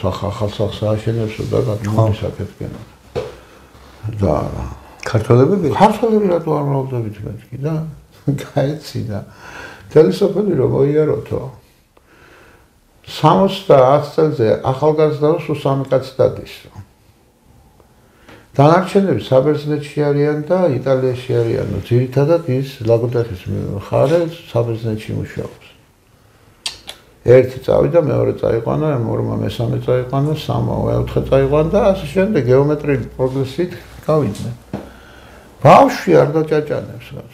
სახალხს ააშენებსო და გაჩვენებს საკეთკენ. და ქართველები რატო არ მრავლდებით მეთქი და გაეცინა. თელესოფელი რომ მოიაროთო. 70 წელზე ახალგაზრდა სულ 3 კაცი დადის. დანარჩენები საბერძნეთში არიან და იტალიაში არიან. ძირითადად ის ლაგოდეხის მხარე საბერძნეთში მუშაობს. ერთი წავიდა, მეორე წაიყვანა, მორმა მესამე წაიყვანა, მეოთხე წაიყვანა და ასე შემდეგ გეომეტრიული პროგრესით გავიდნენ. ბავშვი არ დაჭაჭანებს რაც.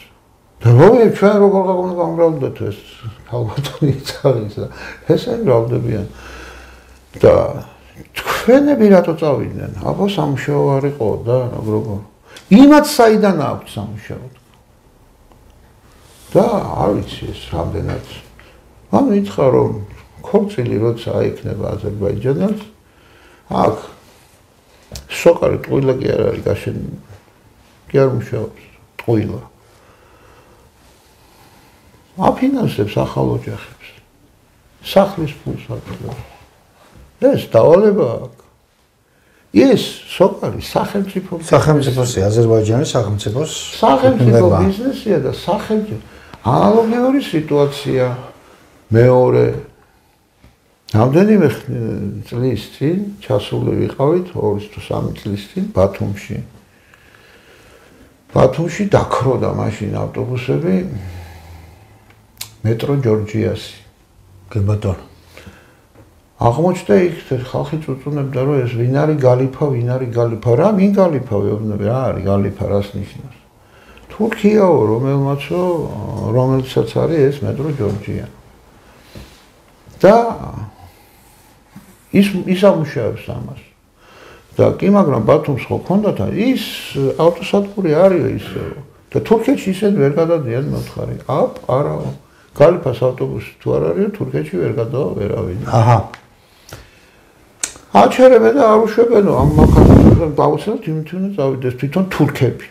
და რომელი ჩვენ როგორ გამრავლდეთ ეს ქალბატონი წაღის და ესენი მრავლდებიან. და თქვენები რატო წავიდნენ? აბა სამუშაო არ იყო და როგორ. იმათ საიდან აქვს სამუშაო? და არ ვიცი ეს რამდენად. ანუ ითხრა რომ ქორწილი როცა აიქნება აზერბაიჯანელს, აქ სოკარი ტყუილა კი არ არის გაშენილი. კი არ მუშაობს ტყუილა. აფინანსებს ახალ ოჯახებს. სახლის ფულს აკეთებს. ეს დავალება აქვს. ეს სოკარი სახელმწიფოსი, აზერბაიჯანის სახელმწიფოს ბიზნესია და სახელმწიფო ანალოგიური სიტუაცია მეორე რამდენიმე წლის წინ ჩასული ვიყავით 2 თუ 3 წლის წინ ბათუმში. ბათუმში დაქროდა მაშინ ავტობუსები მეტრო ჯორჯიასი. კი ბატონო. აღმოჩნდა იქ ხალხი წუწუნებდა რომ ეს ვინ არის გალიფა, რა ვინ გალიფა ვეუბნები, რა არის გალიფა, რას ნიშნავს? თურქიაო, რომელსაც არის ეს მეტრო ჯორჯია. და ის ამუშავებს ამას. და კი, მაგრამ ბათუმს ხო ქონდათ ის ავტოსადგური არისო ისე და თურქეთში ისე ვერ გადადიან მოთხარი. არაო. გალიფას ავტობუსი თუ არ არისო, თურქეთში ვერ გადავა ვერავინ. აჰა. აჩერებენ და არ უშვებენო ამ მახასიათებლებს დავუცილოთ იმითუნე წავიდეს თვითონ თურქები.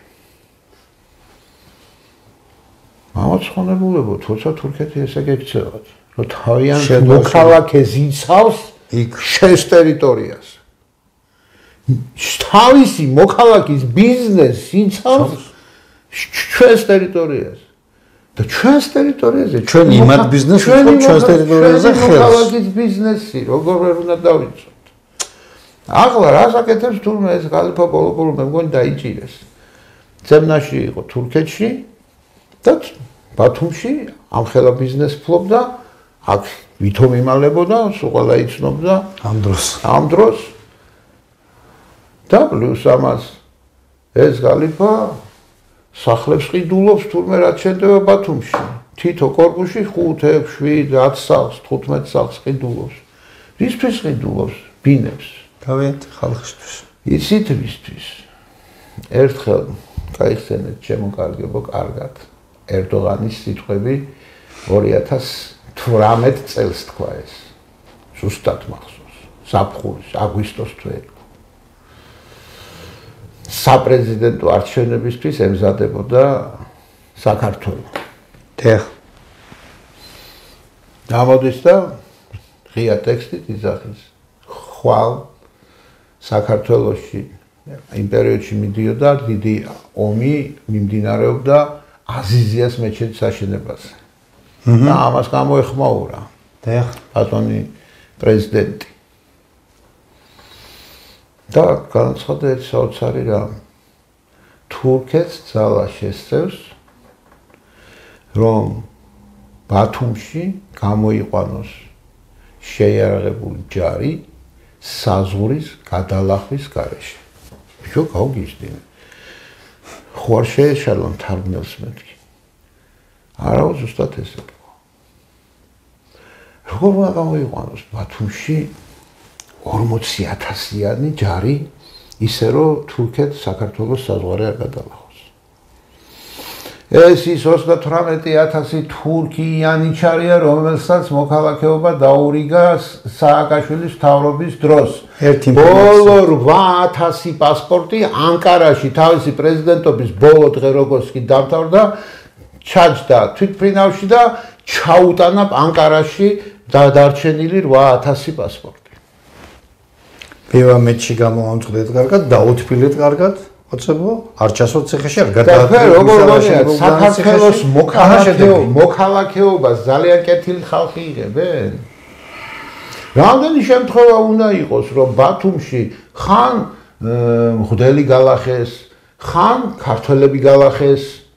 ამაც ხონებულებო, თორსა თურქეთი ესე გექცევათ. რომ თავიანთ მოქალაქეს იცავს იქ შენს ტერიტორიას. თავისი მოქალაქის ბიზნესს იცავს ჩვენს ტერიტორიას. და ჩვენს ტერიტორიაზე ჩვენ იმათ ბიზნესს ვუყურებთ ჩვენს ტერიტორიაზე ხელს. მოქალაქის ბიზნესი როგორ ვერ უნდა დავიცოთ. ახლა რას აკეთებს თურმე ეს გალიფა პოლოპოლო მე მგონი დაიჭირეს. ძებნაში იყო თურქეთში და ბათუმში ამხელა ბიზნეს ფლობდა აქ ვითომ იმალებოდა, სულ ყველა იცნობდა ამ დროს. და პლუს ამას ეს გალიფა სახლებს ყიდულობს თურმე რაც შენდება ბათუმში. თითო კორპუსში 5, 6, 7, 10 სახლს, 15 სახლს ყიდულობს. ვისთვის ყიდულობს? ბინებს. თავიანთ ხალხისთვის. იცით ვისთვის? ერთხელ გაიხსენეთ ჩემო კარგებო, კარგად. ერდოღანის სიტყვები 2018 წელს თქვა ეს. ზუსტად მახსოვს. ზაფხულის, აგვისტოს თვე. საპრეზიდენტო არჩევნებისთვის ემზადებოდა საქართველო. დიახ. გამოდის და ღია ტექსტით იძახის. ხვალ საქართველოში იმ პერიოდში მიდიოდა დიდი ომი მიმდინარეობდა აზიზიას მეჩეთის აშენებაზე. და ამას გამოეხმაურა. დიახ. ბატონი პრეზიდენტი. და განაცხადა ერთ საოცარი რამ. თურქეთს ძალა შესწევს რომ ბათუმში გამოიყვანოს შეიარაღებული ჯარი საზღვრის გადალახვის გარეშე. ბიჭო, გავგიჟდინ. ხო არ შეეშალა მთარგმნელს მეთქი. არა, ზუსტად ესე თქვა. როგორ უნდა გამოიყვანოს ბათუმში 40,000-იანი ჯარი ისე რომ თურქეთს საქართველოს საზღვარი არ გადალახოს. ეს ის 38,000 თურქიანი ჯარია, რომელსაც მოქალაქეობა დაურიგა სააკაშვილის მთავრობის დროს. ბოლო 8,000 პასპორტი ანკარაში თავისი პრეზიდენტობის ბოლო დღე როგორც კი დამთავრდა, ჩაჯდა თვითმფრინავში და ჩაუტანა ანკარაში დარჩენილი 8,000 პასპორტი. პირამიდში გამოვამწყდეთ კარგად, დაუთბილეთ კარგად, ოცებო, არ ჩასვოთ ციხეში, არ გადაახედეთ. როგორ გონიათ, საქართველოს მოქალაქეობას ძალიან კეთილი ხალხი იღებენ? რამდენი შემთხვევა უნდა იყოს, რომ ბათუმში ხან მღვდელი გალახეს, ხან ქართველები გალახეს,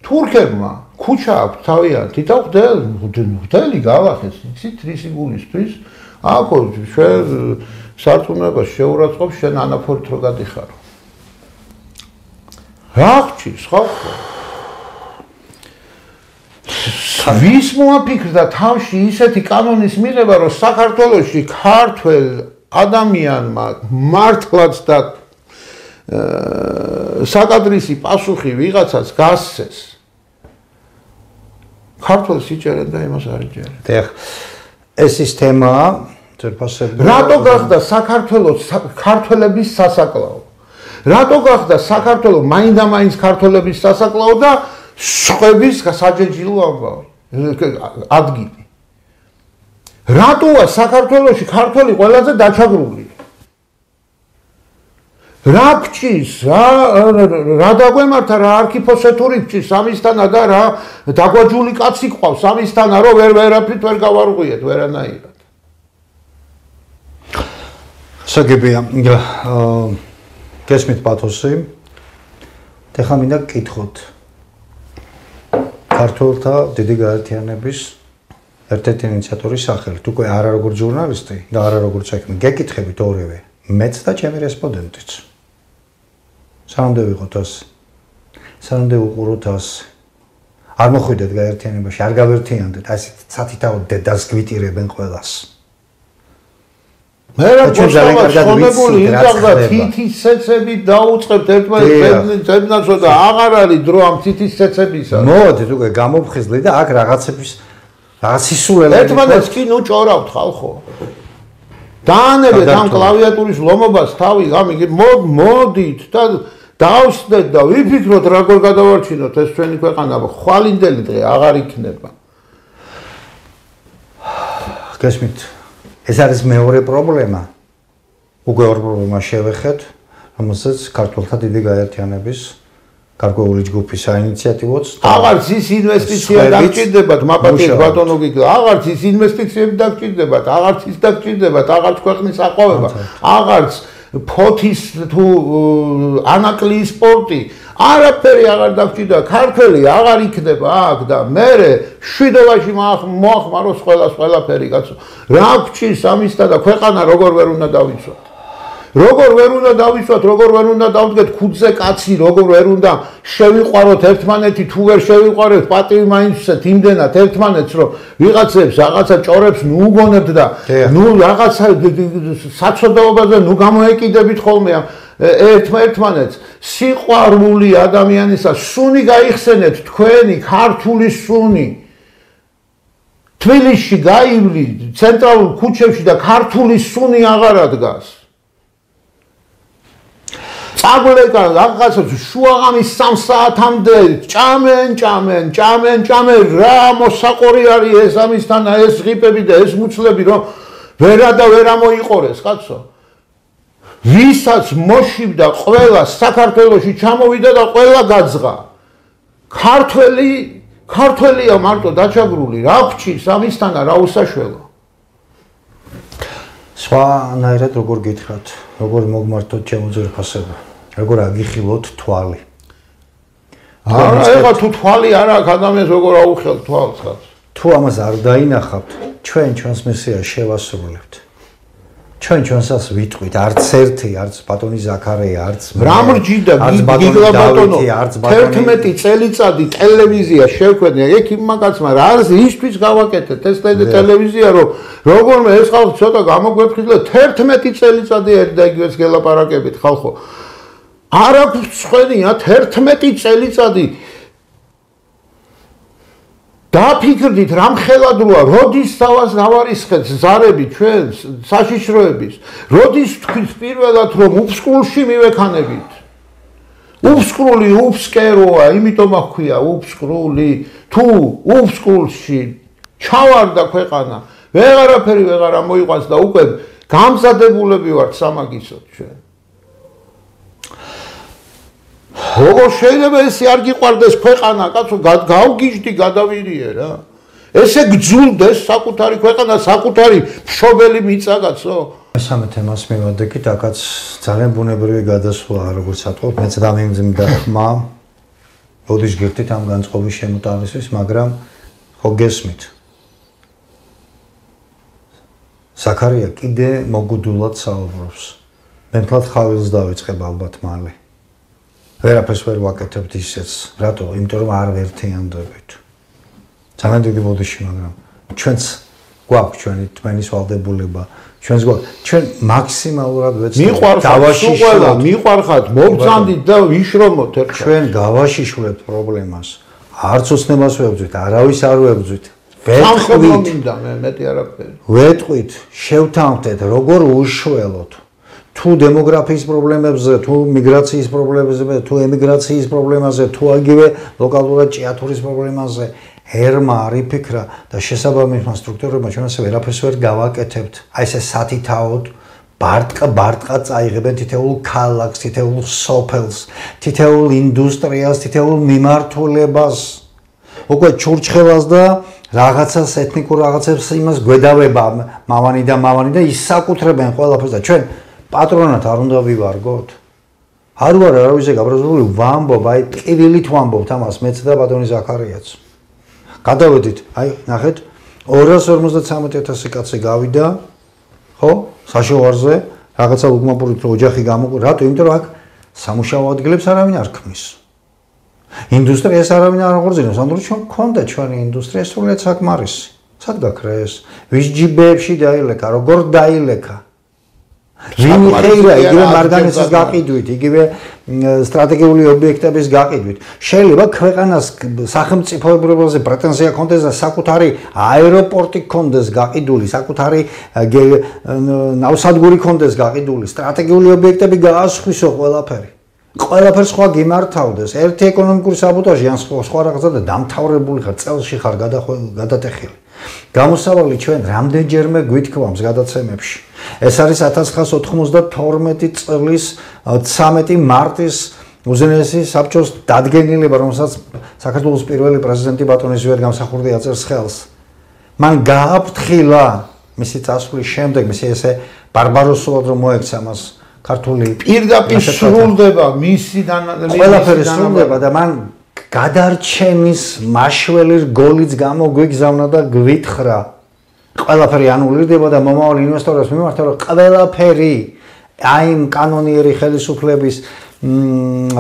თურქებმა ქუჩა აქვს თავიანთი და მღვდელი გალახეს, იცით რისი გულისთვის? აქო შენ სარწმუნოებას შეურაცხყოფ შენ ანაფორით რო გადიხარო. რა ხჩის ხალხო? ვის მოაფიქრდა თავში ისეთი კანონის მიღება, რომ საქართველოში ქართველ ადამიანმა მართლაც და საკადრისი პასუხი ვიღაცას გასცეს. ქართველს იჭერენ და იმას არ იჭერენ. დიახ. ეს ის თემაა, ძერფასები. რატო გახდა საქართველოს ქართველების სასაკლაო? რატო გახდა საქართველო მაინდა-მაინც ქართველების სასაკლაო და სხვების საჯეჯილო ამბავი ადგილი? რატოა საქართველოში ქართველი ყველაზე დაჩაგრული? რა გჭის, რა დაგვემართა, რა არქიფოსეთური გჭის ამისთანა და რა დაგვაჯული კაცი ყავს ამისთანა, რომ ვერაფრით ვერ გავარღვიეთ ვერანაირად. საგებია, გესმით პათოსი. ეხლა მინდა გკითხოთ. ქართველთა დიდი გაერთიანების ერთ-ერთი ინიციატორის სახელით, უკვე არა როგორც ჟურნალისტი და არა როგორც საქმე, გეკითხებით ორივე, მეც და ჩემი რესპონდენტიც. სანამდე ვიყოთ ასე. სანამდე უყუროთ ასე. არ მოხვიდეთ გაერთიანებაში, არ გავერთიანდეთ, ასე სათითაოდ დედას გვიტირებენ ყველას. მე რა ძალიან კარგად ვიცი რა ხდება. თითის ცეცები დაუწყებთ ერთმანეთს ძებნასო და აღარ არის დრო ამ თითის ცეცებისა. მოდით უკვე გამოფხიზლი და აქ რაღაცების სისულელები ერთმანეთს კი ნუ ჭორავთ ხალხო. დაანებეთ ამ კლავიატურის ლომობას თავი გამიგეთ მოდით და დავსდეთ და ვიფიქროთ როგორ გადავარჩინოთ ეს ჩვენი ქვეყანა ხვალინდელი დღე აღარ იქნება. გესმით ეს არის მეორე პრობლემა. უკვე ორ პრობლემას შევეხეთ, რომელსაც ქართველთა დიდი გაერთიანების გარკვეული ჯგუფის საინიციატივოც აღარც ის ინვესტიცია დაგჭირდებათ, მაპატიეთ ბატონო გიგლა, აღარც ის ინვესტიციები დაგჭირდებათ, აღარც ის დაგჭირდებათ, აღარც ქვეყნის აყვავება, აღარც ფოთის თუ ანაკლიის სპორტი, არაფერი აღარ დაგჭირდა, ქართველი აღარ იქნება აქ და მე შვიდობაში მოახმაროს ყველაფერი კაცო. რა გჭირს ამისა და ქვეყანა როგორ ვერ უნდა დავიცვათ? როგორ ვერ უნდა დავიცვათ, როგორ ვერ უნდა დავდგეთ ქუდზე კაცი, როგორ ვერ უნდა შევიყვაროთ ერთმანეთი, თუ ვერ შევიყვარეთ, პატივი მაინც ვცეთ იმდენად ერთმანეთს, რომ ვიღაცებს რაღაცა ჭორებს ნუ უგონებთ და ნუ რაღაცა საცოდაობაზე ნუ გამოეკიდებით ხოლმე ერთმანეთს სიყვარული ადამიანისა სუნი გაიხსენეთ თქვენი ქართული სუნი თბილისში გაივლი ცენტრალურ ქუჩებში და ქართული სუნი აღარ დგას წაგვლეკა რაღაცა შუაღამის 3 საათამდე ჭამენ რა მოსაყორი არის ეს ამისთან ეს ღიპები და ეს მუცლები რომ ვერა და ვერ ამოიყორეს კაცო ვისაც მოშიბდა ყველა საქართველოში ჩამოვიდა და ყველა გაძღა ქართველია მარტო დაჩაგრული რა გჭირს ამისთანა რა უსაშველო სხვანაირად როგორ გითხრათ როგორ მოგმართოთ ჩემო ძვირფასებო როგორ აგიხილოთ თვალი არა ეხა თუ თვალი არ აქვს ადამიანს როგორ აუხელ თვალს ხარ თუ ამას არ დაინახავთ ჩვენს მისიას შევასრულებთ ჩვენსაც ვიტყვით არც ერთი არც ბატონი ზაქარია არც რამრჯიდა გიგლა ბატონო 11 წელიწადი ტელევიზია შევქმნია ეგ იმაკაცმა რა არის ისთვის გავაკეთეთ ეს ტელევიზია რომ როგორმე ეს ხალხი ცოტა გამოგვეფრთხილეთ 11 წელიწადი ერთ და იგივეს გელაპარაკებით ხალხო არ აქვს ცხენია 11 წელიწადი დაფიქრდით რამხელად როა როდის სავას გავარისხეთ ზარები ჩვენ საშიშროების როდის თქვით პირველად რომ უფსკრულში მივექანებით უფსკრული უფსკეროა იმიტომ აქვია უფსკრული თუ უფსკრულში ჩავარდა ქვეყანა ვეღარაფერი ვეღარ ამოიყვანს და უკვე გამზადებულები ვართ სამაგისოდ ჩვენ როგორ შეიძლება ესე არ გიყვარდეს ქვეყანა კაცო გავგიჟდი გადავირიე რა ესე გძულდეს საკუთარი ქვეყანა საკუთარი მშობელი მიწა კაცო მესამე თემას მივადექით აქაც ძალიან ბუნებრივი გადასვლა როგორც ატყობ მეც დამიმძიმდა ხმა ბოდიშ გერთით ამ განწყობის შემოტანისთვის მაგრამ ხო გესმით ზაქარია კიდე მოგუდულად საუბრობს მე მთლად ხავილს დავიწყებ ალბათ მალე ვერაფერს ვერ ვაკეთებთ ისეც რატო იმიტომ რომ არ ვერთიანდებით ძალიან დიდი ბოდიში მაგრამ ჩვენც გვაქვს ჩვენი თმენის ვალდებულება ჩვენს გვაქვს ჩვენ მაქსიმალურად ვეცდებით მიყარხათ მოგძანდით და ვიშრომოთ ერთად ჩვენ გავაშიშვლეთ პრობლემას არც ოცნებას ვებძვით არავის არ ვებძვით ვეტყვით შევთანხმდეთ როგორ უშველოთ თუ დემოგრაფიის პრობლემებზე, თუ მიგრაციის პრობლემებზე, თუ ემიგრაციის პრობლემაზე, თუ აგივე ლოკალურად ჭიათურის პრობლემაზე ერმა არ იფიქრა და შესაბამისმა სტრუქტურებმა ჩვენ ასე ვერაფერს ვერ გავაკეთებთ. აი ესე სათითაოდ ბარტყა წაიღებენ თითოეულ ქალაქს, თითოეულ სოფელს, თითოეულ ინდუსტრიას, თითოეულ მიმართულებას. უკვე ჩურჩხელას და რაღაცას ეთნიკურ რაღაცებს იმას გვედავება მამანი და ისაკუთრებენ ყველაფერს და ჩვენ პატრონად არ უნდა ვივარგოთ? არ ვარ არავის გაბრაზებული ვამბობ, აი ტკივილით ვამბობთ ამას მეც და ბატონი ზაქარიაც. გადავედით, აი ნახეთ 253,000 კაცი გავიდა, ხო? საშოვარზე, რაღაცა უკმაპურით რო ოჯახი გამოყო, რატო? იმიტომ რომ აქ სამუშაო ადგილებს არავინ არ ქმნის. ინდუსტრიას არავინ არ აღორძინებს, ანუ ჩვენ გქონდა ჩვენი ინდუსტრია სრულიად საკმარისი. სად გაქრეს? ვის ჯიბეებში დაილეკა, როგორ დაილეკა? ვიმიხეირა იგივე მარგანეცის გაყიდვით, იგივე სტრატეგიული ობიექტების გაყიდვით. შეიძლება ქვეყანას სახელმწიფოებრივზე პრეტენზია ქონდეს და საკუთარი აეროპორტი ქონდეს გაყიდული, საკუთარი ნავსადგური ქონდეს გაყიდული, სტრატეგიული ობიექტები გაასხვისო ყველაფერი. ყველაფერს სხვა გიმართავდეს. ერთი ეკონომიკური საბოტაჟი ან სხვა რაღაცა და დამთავრებული ხარ, წელში ხარ გადატეხილი. გამოსავალი ჩვენ რამდენჯერმე გვითქვამს გადაცემებში. ეს არის 1992 წლის 13 მარტის უზენაესი საბჭოს დადგენილება, რომელსაც საქართველოს პირველი პრეზიდენტი ბატონი ზვიად გამსახურდი აწერს ხელს. მან გააფრთხილა მისი წასვლის შემდეგ, მისი ესე ბარბაროსულად რომ მოექცა მას ქართული პირდაპირ სრულდება მისი ყველაფერი სრულდება და მან გადარჩენის მაშველი რგოლიც გამოგვიგზავნა და გვითხრა ყველაფერი ანულირდება და მომავალ ინვესტორებს მიმართა რომ ყველაფერი აი კანონიერი ხელისუფლების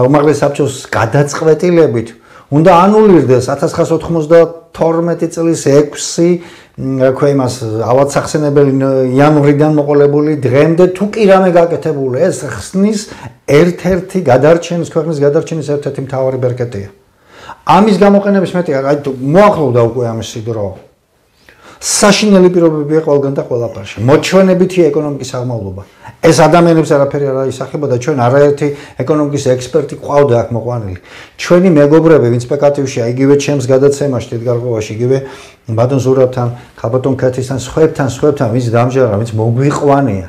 უმაღლეს საბჭოს გადაწყვეტილებით უნდა ანულირდეს 1992 წლის 6 რა იმას ავადსახსენებელი იანვრიდან მოყოლებული დღემდე თუ კი რამე გაკეთებული ეს ხსნის ერთ-ერთი გადარჩენის ქვეყნის გადარჩენის ერთ-ერთი მთავარი ბერკეტია. ამის გამოყენების მეტი აი მოახლოვდა უკვე ამისი დრო. საშინელი პირობებია ყველგან და ყველაფერში. მოჩვენებითი ეკონომიკის აღმავლობა. ეს ადამიანებს არაფერი არ აისახება და ჩვენ არაერთი ეკონომიკის ექსპერტი ყავდა აქ მოყვანილი. ჩვენი მეგობრები, ვინც პეკატივშია, იგივე ჩემს გადაცემაში, დიდგარღვევაში, იგივე ბატონ ზურაბთან, ხაბატონ ქეთისთან, სხვებთან, ვინც დამჯერა, ვინც მოგვიყვანია.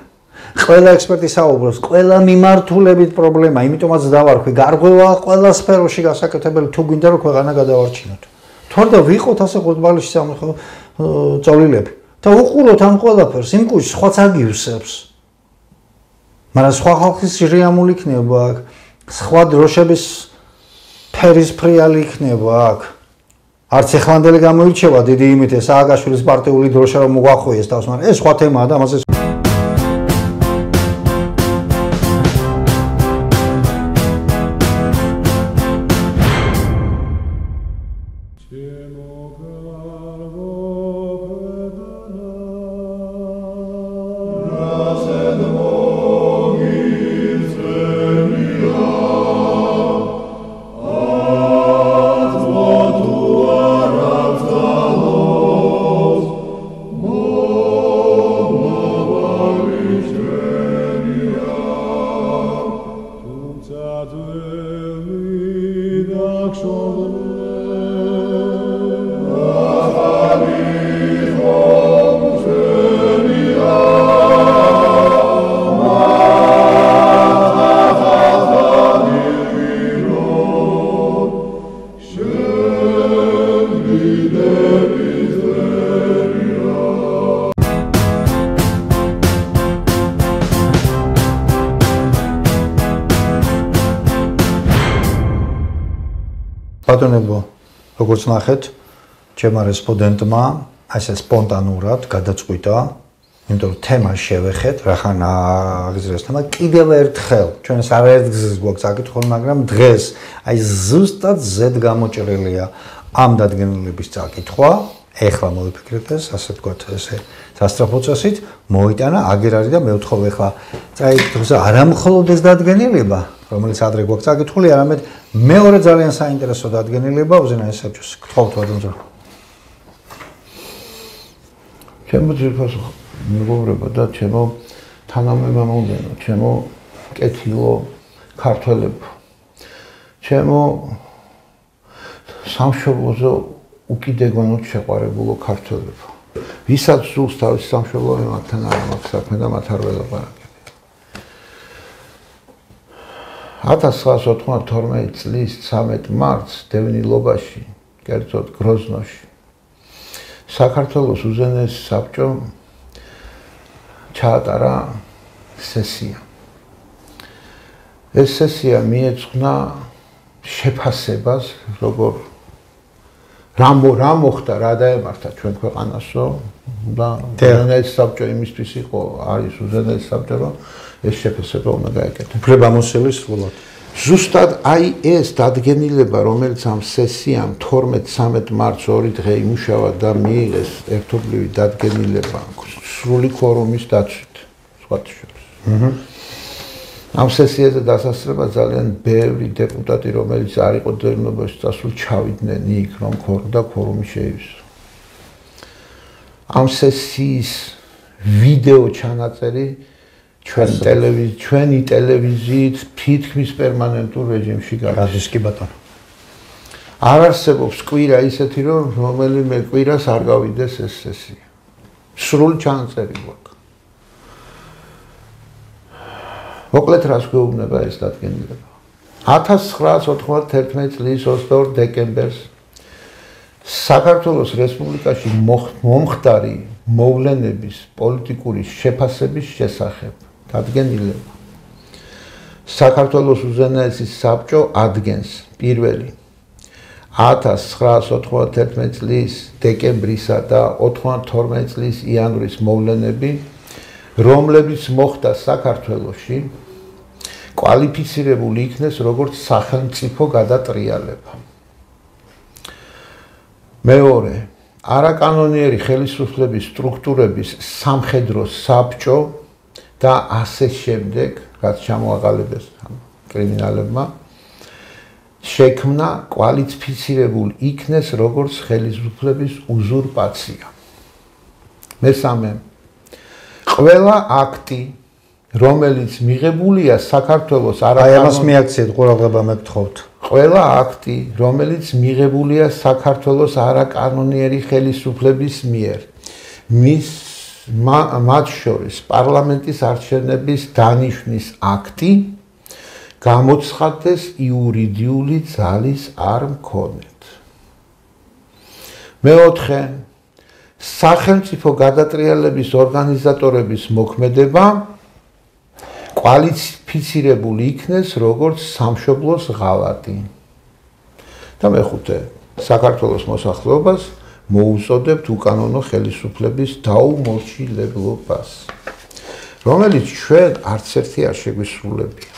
ყველა ექსპერტი საუბრობს, ყველა მიმართულებით პრობლემა, იმიტომაც დავარქვი, გარღვევა ყველა სფეროში გასაკეთებელი, თუ გვინდა რომ ქვეყანა გადავარჩინოთ. თორე ვიყოთ ასე ყურბალში წავლილები და უყუროთ ამ ყველაფერს, იმ კუჩს სხვაც აგივსებს. მაგრამ სხვა ხალხის რეამული იქნება აქ, სხვა დროშების ფერის ფრიალი იქნება აქ. არც ეხლანდელი გამოირჩევა დიდი იმით სააკაშვილის პარტიული დროშა რომ მოგვახვიეს თავს, მაგრამ ეს სხვა თემაა და ამაზე ბატონებო, როგორც ნახეთ, ჩემმა რესპონდენტმა ასე სპონტანურად გადაწყვიტა, იმიტომ რომ თემა შევეხეთ, რახან აღიზრდეს თემა, კიდევ ერთხელ, ჩვენ ეს არაერთ გზის გვაქვს საკითხული, მაგრამ დღეს აი ზუსტად ზედ გამოჭრილია ამ დადგენილების წაკითხვა, ეხლა მოვიფიქრეთ ეს, ასე ვთქვათ, ესე სასწრაფო წესით, მოიტანა, აგერ არის და მე ვთხოვ ეხლა, წაიკითხოს არა მხოლოდ ეს დადგენილება, რომელიც ადრე გვაქვს წაკითხული, არამედ მეორე ძალიან საინტერესო დადგენილება უზენაეს საბჭოს. გთხოვთ ბატონ ზურაბ. ჩემო ძირფასო მეგობრებო და ჩემო თანამემამულენო, ჩემო კეთილო ქართველებო, ჩემო სამშობლოზე უკიდეგონოდ შეყვარებულო ქართველებო, ვისაც სულს თავის სამშობლოზე მათთან არ მაქვს საქმე და მათ არ ველაპარაკებ. 1992 წლის 13 მარტს დევნილობაში, კერძოდ გროზნოში, საქართველოს უზენაესი საბჭომ ჩაატარა სესია. ეს სესია მიეძღვნა შეფასებას, როგორ რა მოხდა, რა დაემართა ჩვენ ქვეყანასო და უზენაესი საბჭო იმისთვის იყო, არის უზენაესი საბჭო, რომ ეს შეფასება უნდა გაეკეთოს. უფლება მოსელი სრულად. ზუსტად აი ეს დადგენილება, რომელიც ამ სესიამ 12-13 მარტს 2 დღე იმუშავა და მიიღეს ერთობლივი დადგენილება სრული ქორუმის დაცვით, სხვათა შორის. ამ სესიაზე დასასრება ძალიან ბევრი დეპუტატი, რომელიც არ იყო დევნილობაში წასული, ჩავიდნენ იქ, რომ ქორუმი შეივსო. ამ სესიის ვიდეო ჩანაწერი ჩვენი ტელევიზიით თითქმის პერმანენტულ რეჟიმში გადის კი ბატონო. არ არსებობს კვირა ისეთი, რომ რომელიმე კვირას არ გავიდეს ეს სესია. სრული ჩანაწერი გვაქვს. მოკლედ რას გვეუბნება ეს დადგენილება? 1991 წლის 22 დეკემბერს საქართველოს რესპუბლიკაში მომხდარი მოვლენების პოლიტიკური შეფასების შესახებ დადგენილება. საქართველოს უზენაესი საბჭო ადგენს პირველი 1991 წლის დეკემბრისა და 92 წლის იანვრის მოვლენები, რომლებიც მოხდა საქართველოში, კვალიფიცირებული იქნეს როგორც სახელმწიფო გადატრიალება. მეორე არაკანონიერი ხელისუფლების სტრუქტურების სამხედრო საბჭო და ასე შემდეგ, რაც ჩამოაყალიბეს კრიმინალებმა, შექმნა კვალიფიცირებულ იქნეს როგორც ხელისუფლების უზურპაცია. მესამე, ყველა აქტი, რომელიც მიღებულია საქართველოს ამას მიაქციეთ ყურადღება მეკითხავთ. ყველა აქტი, რომელიც მიღებულია საქართველოს არაკანონიერი ხელისუფლების მიერ, მათ შორის პარლამენტის არჩევნების დანიშვნის აქტი გამოცხადდეს იურიდიული ძალის არ მქონეთ. მეოთხე, სახელმწიფო გადატრიალების ორგანიზატორების მოქმედება კვალიფიცირებული იქნეს როგორც სამშობლოს ღალატი. და მეხუთე, საქართველოს მოსახლეობას მოუწოდებთ უკანონო ხელისუფლების დაუმორჩილებლობას, რომელიც ჩვენ არც ერთი არ შეგვისრულებია.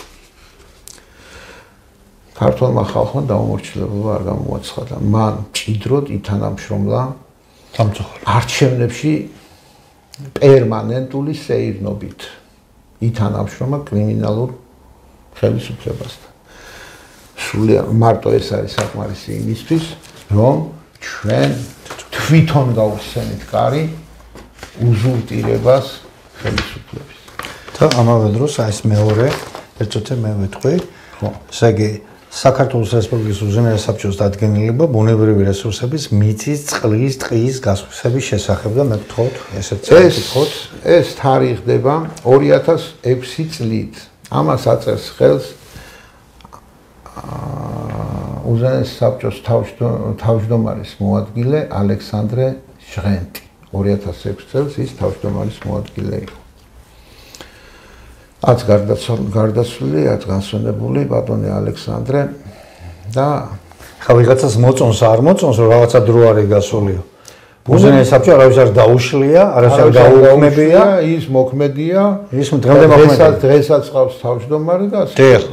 ქართულმა ხალხმა დაუმორჩილებლობა არ გამოაცხადა. მან მჭიდროდ ითანამშრომლა არჩევნებში პერმანენტული სეირნობით. ითანამშრომა კრიმინალურ ხელისუფლებასთან. სრულიად მარტო ეს არის საკმარისი იმისთვის, რომ ჩვენ თვითონ გავხსენით კარი უზურპირებას ხელისუფლების. და ამავე დროს ეს მეორე ერთოთე მე ვეთქვი, ესე იგი საქართველოს რესპუბლიკის უზენაეს საბჭოს დადგენილება ბუნებრივი რესურსების მიწის, წყლის, ტყის გასხვისების შესახებ და მეკითხოთ ესეც ეკითხოთ. ეს თარიღდება 2006 წლით. ამას აწერს ხელს უზენაეს საბჭოს თავმჯდომარის მოადგილე ალექსანდრე ჟღენტი. 2006 წელს ის თავმჯდომარის მოადგილე იყო. აც გარდაცვლილი, აც განსვენებული ბატონი ალექსანდრე და ხა ვიღაცას მოწონს არ მოწონს, რომ რაღაცა დრო არის გასულიო. უზენაეს საბჭო არავის არ დაუშლია, არავის არ დაუქმებია, ის მოქმედია, ის დღემდე მოქმედია. დღესაც ყავს თავმჯდომარე და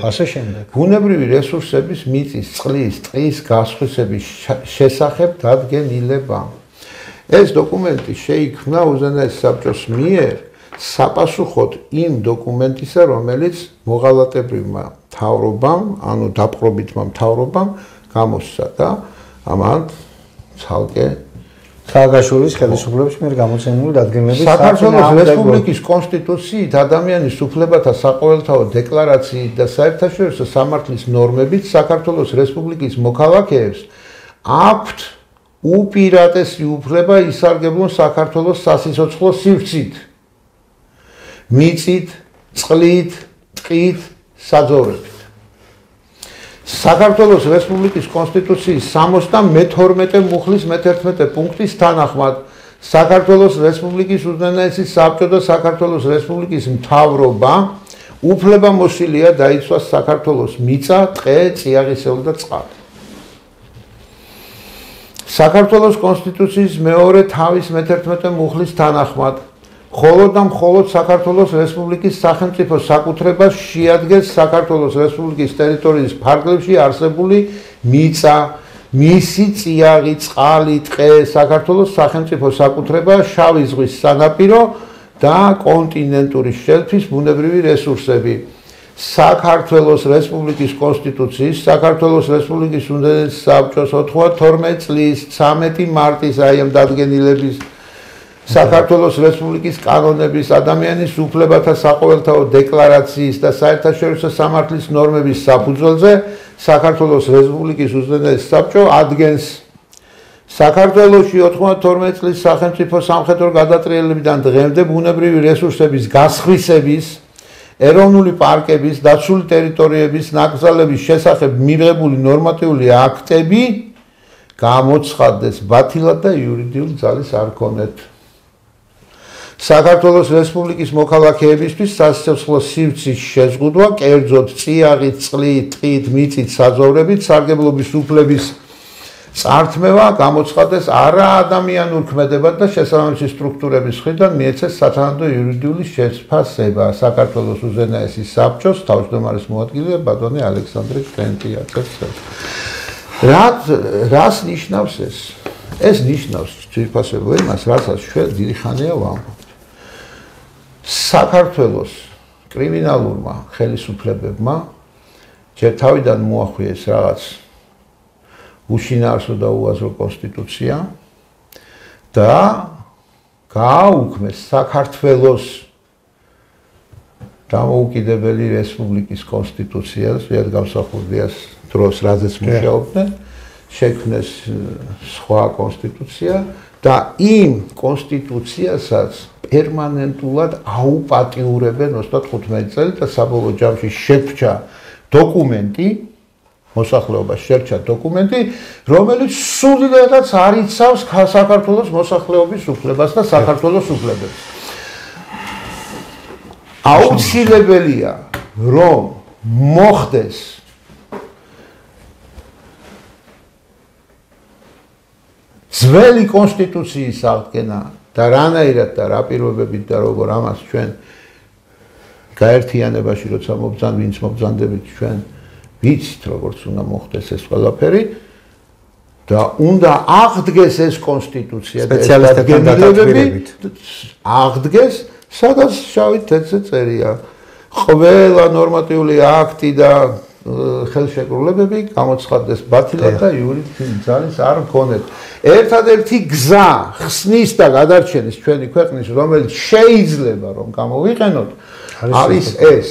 ასე შემდეგ. ბუნებრივი რესურსების მიწის, წყლის, ტყის გასხვისების შესახებ დადგენილება. ეს დოკუმენტი შეიქმნა უზენაეს საბჭოს მიერ საპასუხოდ იმ დოკუმენტისა, რომელიც მოღალატებრივმა მთავრობამ, ანუ დაპყრობითმა მთავრობამ გამოსცა და ამან ცალკე სააგაშვილის ხელისუფლების მიერ გამოცემული დადგენილების საქართველოს რესპუბლიკის კონსტიტუციით, ადამიანის უფლებათა საყოველთაო დეკლარაციით და საერთაშორისო სამართლის ნორმებით საქართველოს რესპუბლიკის მოქალაქეებს აქვთ უპირატესი უფლება ისარგებლონ საქართველოს სასიცოცხლო სივრცით, მიწით, წყლით, ტყით, საძოვრებით. საქართველოს რესპუბლიკის კონსტიტუციის 72 მუხლის 11 პუნქტის თანახმად საქართველოს რესპუბლიკის უზენაესი საბჭო და საქართველოს რესპუბლიკის მთავრობა უფლებამოსილია დაიცვას საქართველოს მიწა, ტყე, წიაღისეული და წყალი. საქართველოს კონსტიტუციის მეორე თავის 11 მუხლის თანახმად მხოლოდ და მხოლოდ საქართველოს რესპუბლიკის სახელმწიფო საკუთრებას შეადგენს საქართველოს რესპუბლიკის ტერიტორიის ფარგლებში არსებული მიწა, მისი წიაღი, წყალი, ტყე, საქართველოს სახელმწიფო საკუთრება, შავი ზღვის სანაპირო და კონტინენტური შელფის ბუნებრივი რესურსები. საქართველოს რესპუბლიკის კონსტიტუციის, საქართველოს რესპუბლიკის უზენაეს საბჭოს 92 წლის 13 მარტის აი ამ დადგენილების საქართველოს რესპუბლიკის კანონების, ადამიანის უფლებათა საყოველთაო დეკლარაციის და საერთაშორისო სამართლის ნორმების საფუძველზე საქართველოს რესპუბლიკის უზენაეს საბჭო ადგენს საქართველოში 92 წლის სახელმწიფო სამხედრო გადატრიალებიდან დღემდე ბუნებრივი რესურსების გასხვისების, ეროვნული პარკების, დაცული ტერიტორიების, ნაკრძალების შესახებ მიღებული ნორმატიული აქტები გამოცხადდეს ბათილად და იურიდიული ძალის არ ქონეთ. საქართველოს რესპუბლიკის მოქალაქეებისთვის სასიცოცხლო სივრცის შეზღუდვა, კერძოდ წიაღით, წყლით, ტყით, მიწით, საძოვრებით, სარგებლობის უფლების წართმევა გამოცხადდეს არაადამიანურ ქმედებად და შესაბამისი სტრუქტურების მხრიდან მიეცეს სათანადო იურიდიული შეფასება. საქართველოს უზენაესი საბჭოს თავმჯდომარის მოადგილე ბატონი ალექსანდრე ჟღენტი აწერს. რას ნიშნავს ეს? ეს ნიშნავს ძვირფასებო იმას, რასაც ჩვენ დიდი ხანია ვამბობთ. საქართველოს კრიმინალურმა ხელისუფლებებმა ჯერ თავიდან მოახვიეს რაღაც უშინაარსო და უაზრო კონსტიტუცია და გააუქმეს საქართველოს დამოუკიდებელი რესპუბლიკის კონსტიტუციას, ვიად გამსახურდიას დროს რაზეც მუშაობდნენ, შექმნეს სხვა კონსტიტუცია და იმ კონსტიტუციასაც პერმანენტულად აუპატიურებენ 35 წელი და საბოლოო ჯამში შეგვჭა დოკუმენტი, მოსახლეობას შერჩა დოკუმენტი, რომელიც სულიდადაც არ იცავს საქართველოს მოსახლეობის უფლებას და საქართველოს უფლებებს. აუცილებელია, რომ მოხდეს ძველი კონსტიტუციის აღდგენა და რანაირად და რა პირობებით და როგორ ამას ჩვენ გაერთიანებაში როცა ვინც მობრძანდებით ჩვენ ვიცით როგორც უნდა მოხდეს ეს ყველაფერი და უნდა აღდგეს ეს კონსტიტუცია და სპეციალისტებთან დათვალიერებით აღდგეს სადაც შავით თეთრზე წერია ყველა ნორმატიული აქტი და ხელშეკრულებები გამოცხადდეს ბათილად და იურიდიულ ძალის არ მქონეთ. ერთადერთი გზა ხსნის და გადარჩენის ჩვენი ქვეყნის, რომელიც შეიძლება რომ გამოვიყენოთ, არის ეს.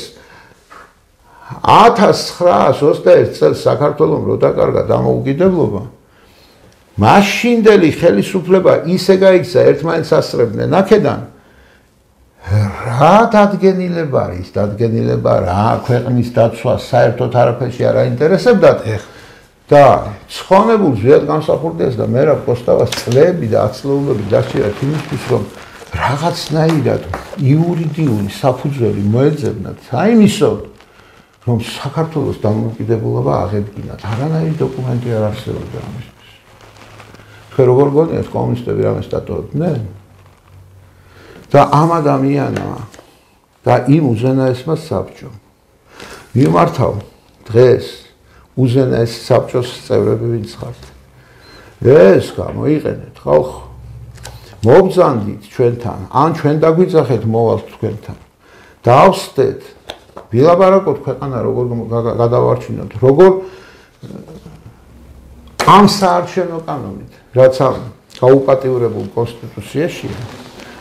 1921 წელს საქართველოს რო დაკარგა დამოუკიდებლობა, მაშინდელი ხელისუფლება ისე გაიქცა ერთმანეთს ასწრებდნენ აქედან რა დადგენილება არის, დადგენილება რა ქვეყნის დაცვა საერთოდ არაფერში არ აინტერესებდათ და ცხონებულს ვიად გამსახურდიას და მერაბ კოსტავას წლები და ათწლეულები დასჭირათ იმისთვის რომ რაღაცნაირად იურიდიული საფუძველი მოეძებნათ საიმისოდ რომ საქართველოს დამოუკიდებლობა აღედგინათ. არანაირი დოკუმენტი არ არსებობდა ამისთვის. თქვენ როგორ გონიათ კომუნისტები რამეს დატოვებდნენ? და ამ ადამიანმა და იმ უზენაესმა საბჭომ მიმართავ დღეს უზენაეს საბჭოს წევრები ვინც ხართ. ეს გამოიყენეთ ხალხო. მობრძანდით ჩვენთან, ან ჩვენ დაგვიძახეთ მოვალთ თქვენთან. დავსდეთ ვილაპარაკოთ ქვეყანა როგორ გადავარჩინოთ, როგორ ამ საარჩევნო კანონით, რაც ამ გაუპატიურებულ კონსტიტუციაში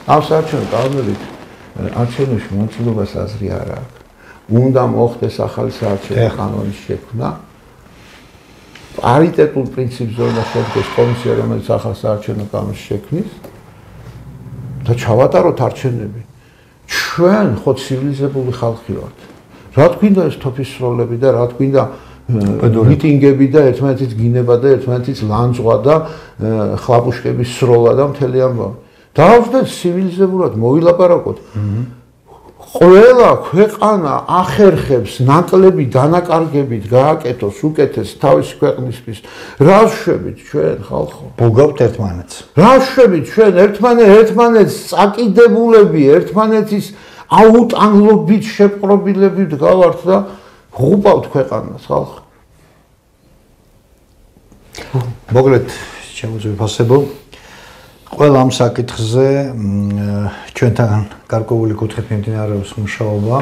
ამ საარჩევნო კანონით არჩევნებში მონაწილეობას აზრი არ აქვს. უნდა მოხდეს ახალი საარჩევნო კანონის შექმნა. პარიტეტულ პრინციპზე უნდა შედგეს კომისია, რომელიც ახალ საარჩევნო კანონს შექმნის და ჩავატაროთ არჩევნები. ჩვენ ხო ცივილიზებული ხალხი ვართ. რა თქინდა ეს თოფისროლები და რა თქინდა მიტინგები და ერთმანეთის გინება და ერთმანეთის ლანძღვა და ხლაპუშკების სროლა და მთელი ამბავი. დავსდეთ ცივილიზებულად მოვილაპარაკოთ. ყველა ქვეყანა ახერხებს ნაკლები დანაკარგებით გააკეთოს უკეთეს თავისი ქვეყნისთვის. რა ვშვებით ჩვენ ხალხო? ბუგავთ ერთმანეთს. რა ვშვებით ჩვენ ერთმანეთს წაკიდებულები, ერთმანეთის აუტანლობით შეპყრობილებით გავართ და ღუპავთ ქვეყანას ხალხო. მოკლედ ჩემო ძვირფასებო ყველა ამ საკითხზე ჩვენთან გარკვეული კუთხით მიმდინარეობს მუშაობა.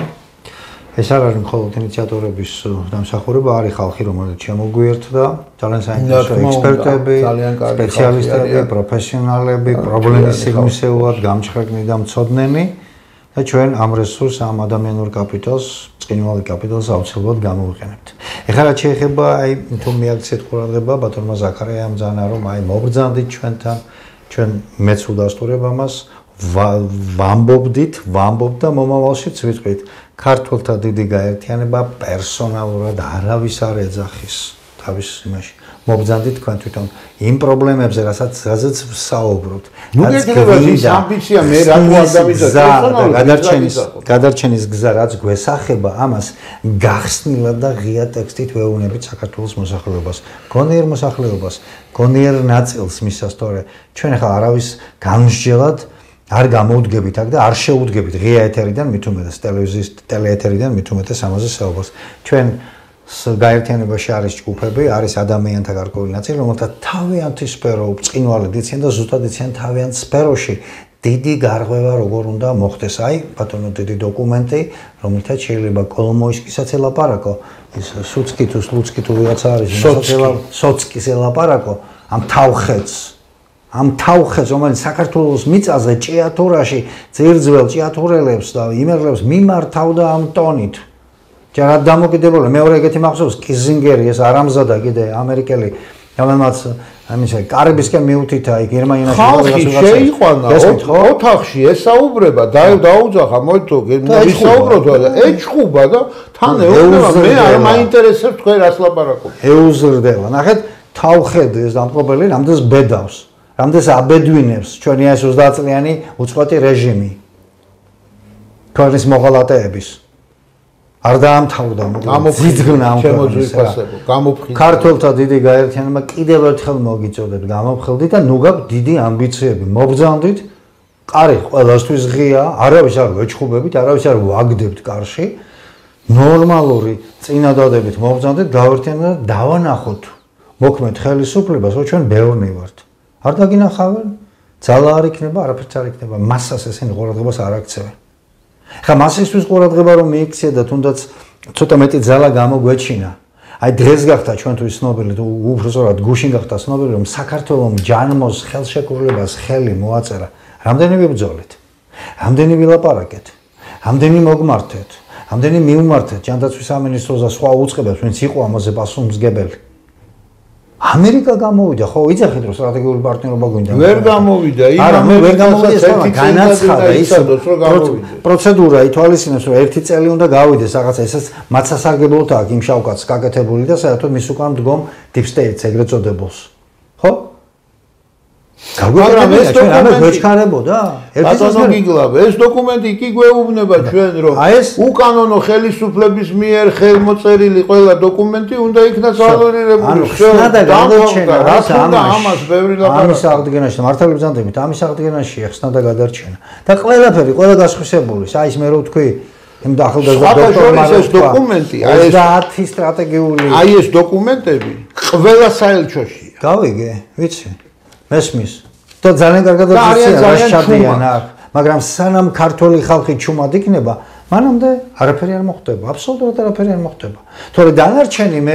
ეს არ არის მხოლოდ ინიციატორების დამსახურება, არის ხალხი, რომელიც შემოგვიერთდა, ძალიან საინტერესო ექსპერტები, სპეციალისტები, პროფესიონალები, პრობლემის სიგნისეულად გამჭრელი და მცოდნენი და ჩვენ ამ რესურსს, ამ ადამიანურ კაპიტალს, წყინვალე კაპიტალს აუცილებლად გამოვიყენებთ. ეხლა რაც შეეხება აი თუ მიაქციეთ ყურადღება ბატონმა ზაქარიამ ძალიან რომ აი მობრძანდით ჩვენთან ჩვენ მეც უდასტურებ ამას ვამბობ და მომავალშიც ვიტყვით ქართველთა დიდი გაერთიანება პერსონალურად არავის არ ეძახის თავის იმაში მობრძანდით თქვენ თვითონ იმ პრობლემებზე რასაც ვსაუბრობთ ეს ამბიცია მე რატო არ დავიძახე გადარჩენის გზა რაც გვესახება ამას გახსნილად და ღია ტექსტით ვეუბნებით საქართველოს მოსახლეობას გონიერ მოსახლეობას გონიერ ნაწილს მისასწორე ჩვენ ახლა არავის გამსჯელად არ გამოვდგებით აქ და არ შეუდგებით ღია ეთერიდან მით უმეტეს ტელევიზიის ტელეეთერიდან მით უმეტეს ამაზე საუბარს ჩვენ გაერთიანებაში არის ჯგუფები, არის ადამიანთა გარკვეული ნაწილი, რომელთაც თავიანთი სფერო ბრწყინვალედ იციან და ზუსტად იციან თავიანთ სფეროში დიდი გარღვევა როგორ უნდა მოხდეს. აი, ბატონო, დიდი დოკუმენტი, რომელთაც შეიძლება კოლომოისკისაც ელაპარაკო, ის სუცკი თუ სლუცკი თუ ვიღაცა არის, სოცკის ელაპარაკო, ამ თავხეთს, რომელიც საქართველოს მიწაზე ჭიათურაში ძირძველ ჭიათურელებს და იმერლებს მიმართავდა ამ ტონით. ჯერ დამოკიდებული მეორე ეგეთი მახსოვს კიზინგერი ეს არამზადა კიდე ამერიკელი რომელმაც ამისა კარიბისკენ მიუთითა იქ გერმანიაში ხალხი შეიყვანა ოთახში ესაუბრება დაუძახა მოითო მისაუბროთ და ეჭხუბა და თან ეუბნება მე არ მაინტერესებს თქვენ რას ლაპარაკობთ ეუზრდება ნახეთ თავხედი ეს დამპყრობელი რამდენს ბედავს რამდენს აბედვინებს ჩვენი ეს 30 წლიანი უწყვეტი რეჟიმი ქვეყნის მოღალატეების არ დაამთავრდა ძიძგნა ამ გამოფხიზდა ქართველთა დიდი გაერთიანება კიდევ ერთხელ მოგიწოდეთ გამოფხილდით და ნუ გაქვთ დიდი ამბიციები მოგბრძანდით კარი ყველასთვის ღია არავის არ ვეჩხუბებით არავის არ ვაგდებთ კარში ნორმალური წინადადებით მოგბრძანდით გაერთიანება და დავანახოთ მოქმედ ხელისუფლებას რომ ჩვენ ბევრნი ვართ არ დაგინახავენ ძალა არ იქნება არაფერც არ იქნება მასას ესენი ყურადღებას არ აქცევენ ხა მასისთვის ყურადღება რომ მიიქცია და თუნდაც ცოტა მეტი ძალა გამოგვეჩინა. აი დღეს გახდა ჩვენთვის ცნობილი თუ უბრალოდ გუშინ გახდა ცნობილი რომ საქართველოს ჯანმოს ხელშეკრულებას ხელი მოაწერა. რამდენი ვიბრძოლეთ? რამდენი ვილაპარაკეთ? რამდენი მოგმართეთ? რამდენი მივმართეთ ჯანდაცვის სამინისტროს და სხვა უწყებებს ვინც იყო ამაზე პასუხისმგებელი? ამერიკა გამოვიდა, ხო, იცახეთ რომ სტრატეგიული პარტნიორობა გვინდა. ვერ გამოვიდა, ვერ გამოვიდა, განაცხადა ის პროცედურა ითვალისწინებს რომ 1 წელი უნდა გავიდეს რაღაცა, ესაც მათ სასარგებლოდ აქვს იმ შავკაცს გაკეთებული და საერთოდ მის უკან მდგომ deep state-ს ეგრეთ წოდებულს. ხო? მაგრამ ეს დოკუმენტი გვეჩქარებოდა? ბატონო გიგლავ, ეს დოკუმენტი კი გვეუბნება ჩვენ რომ უკანონო ხელისუფლების მიერ ხელმოწერილი ყველა დოკუმენტი უნდა იქნას ვალორირებული. ამას ბევრი ლაპარაკი. ამის აღდგენაში მართალი ბრძანდებით, ამის აღდგენაში ხსნა და გადარჩენა. და ყველაფერი, ყველა გასხვისებული, აი ეს მე რო ვთქვი, იმ ახალგაზრდა დოქტორმა ეს დოკუმენტი, აი ეს 10 სტრატეგიული. აი ეს დოკუმენტები ყველა საელჩოშია. გავიგე, ვიცი. მესმის და ძალიან კარგად აღჩადიან აქ მაგრამ სანამ ქართული ხალხი ჩუმად იქნება მანამდე არაფერი არ მოხდება აბსოლუტურად არაფერი არ მოხდება თორე დანარჩენი მე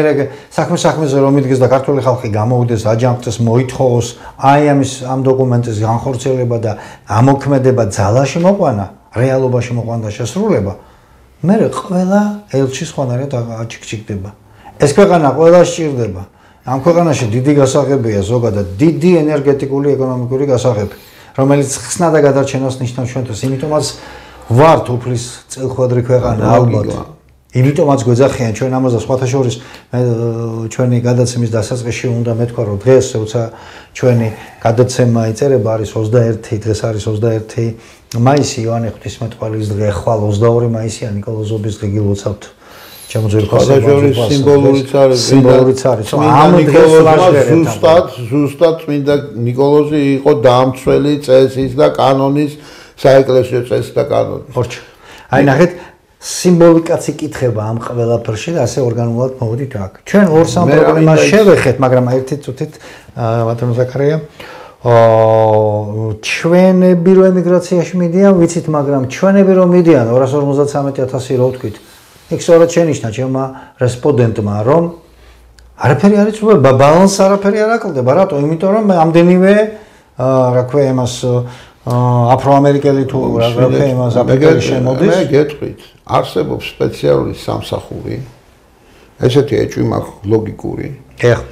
საქმეზე რომ იდგეს და ქართული ხალხი გამოვიდეს აჯანყდეს მოითხოვოს აი ამ დოკუმენტის განხორციელება და ამოქმედება ძალაში მოყვანა რეალობაში მოყვანა და შესრულება მე ყველა ელჩი სხვანაირად აჩიქჩიქდება ეს ქვეყანა ყველა სჭირდება ამ ქვეყანაში დიდი გასაღებია ზოგადად დიდი ენერგეტიკული ეკონომიკური გასაღები რომელიც ხსნა და გადარჩენას ნიშნავს ჩვენთვის იმიტომაც ვართ უფლის წელხვედრი ქვეყანა ალბათ იმიტომაც გვეძახიან ჩვენ ამაზე სხვათა შორის ჩვენი გადაცემის დასაწყისში უნდა მეთქვა რომ დღეს როცა ჩვენი გადაცემა იწერება არის 21 დღეს არის 21 მაისი იოანე ღვთისმეტყველის დღე ხვალ 22 მაისია ნიკოლოზობის დღე გილოცავთ ჩემოძერფასების სიმბოლურიც არის ამ დღეს ზუსტად წმინდა ნიკოლოზი იყო დაამცველი წესის და კანონის საეკლესიო წესის და კანონის ორჩა აი ნახეთ სიმბოლიკაც იკითხება ამ ყველაფერში და ასე ორგანულად მოვედით აქ ჩვენ 2-3 პრობლემას შევეხეთ მაგრამ ერთი წუთით ბატონო ზაქარია ჩვენები რო ემიგრაციაში მიდიან ვიცით მაგრამ ჩვენები რო მიდიან 253,000 რო ვთქვით იქ სწორად შენიშნა ჩემმა რესპონდენტმა რომ არაფერი არ იცვლება ბალანს არაფერი არ აკლდება რატო იმიტომ რომ ამდენივე რა ქვია იმას აფროამერიკელი თუ რა ქვია იმას აფრიკელი შემოდის მე გეტყვით არსებობს სპეციალური სამსახური ესეთი ეჭვი მაქვს ლოგიკური ეხ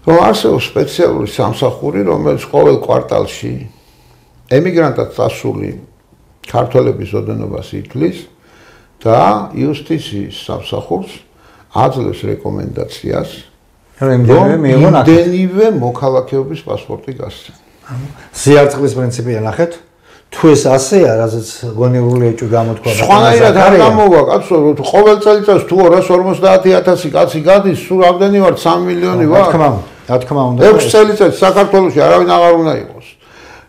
რომ არსებობს სპეციალური სამსახური რომელიც ყოველ კვარტალში ემიგრანტად წასული ქართველების ოდენობას ითვლის და იუსტიციის სამსახურს აძლევს რეკომენდაციას რომ იმდენივე მოქალაქეობის პასპორტი გასცენ. სიარწყლის პრინციპია ნახეთ. თუ ეს ასეა, რაზეც გონივრული ეჭვი გამოთქვა და სხვანაირად არ გამოვა კაცო, რომ ყოველ წელიწადს თუ 250,000 კაცი გადის, სულ რამდენი ვარ 3 მილიონი ვარ. რა თქმა უნდა. 6 წელიწადს საქართველოში არავინ აღარ უნდა იყოს.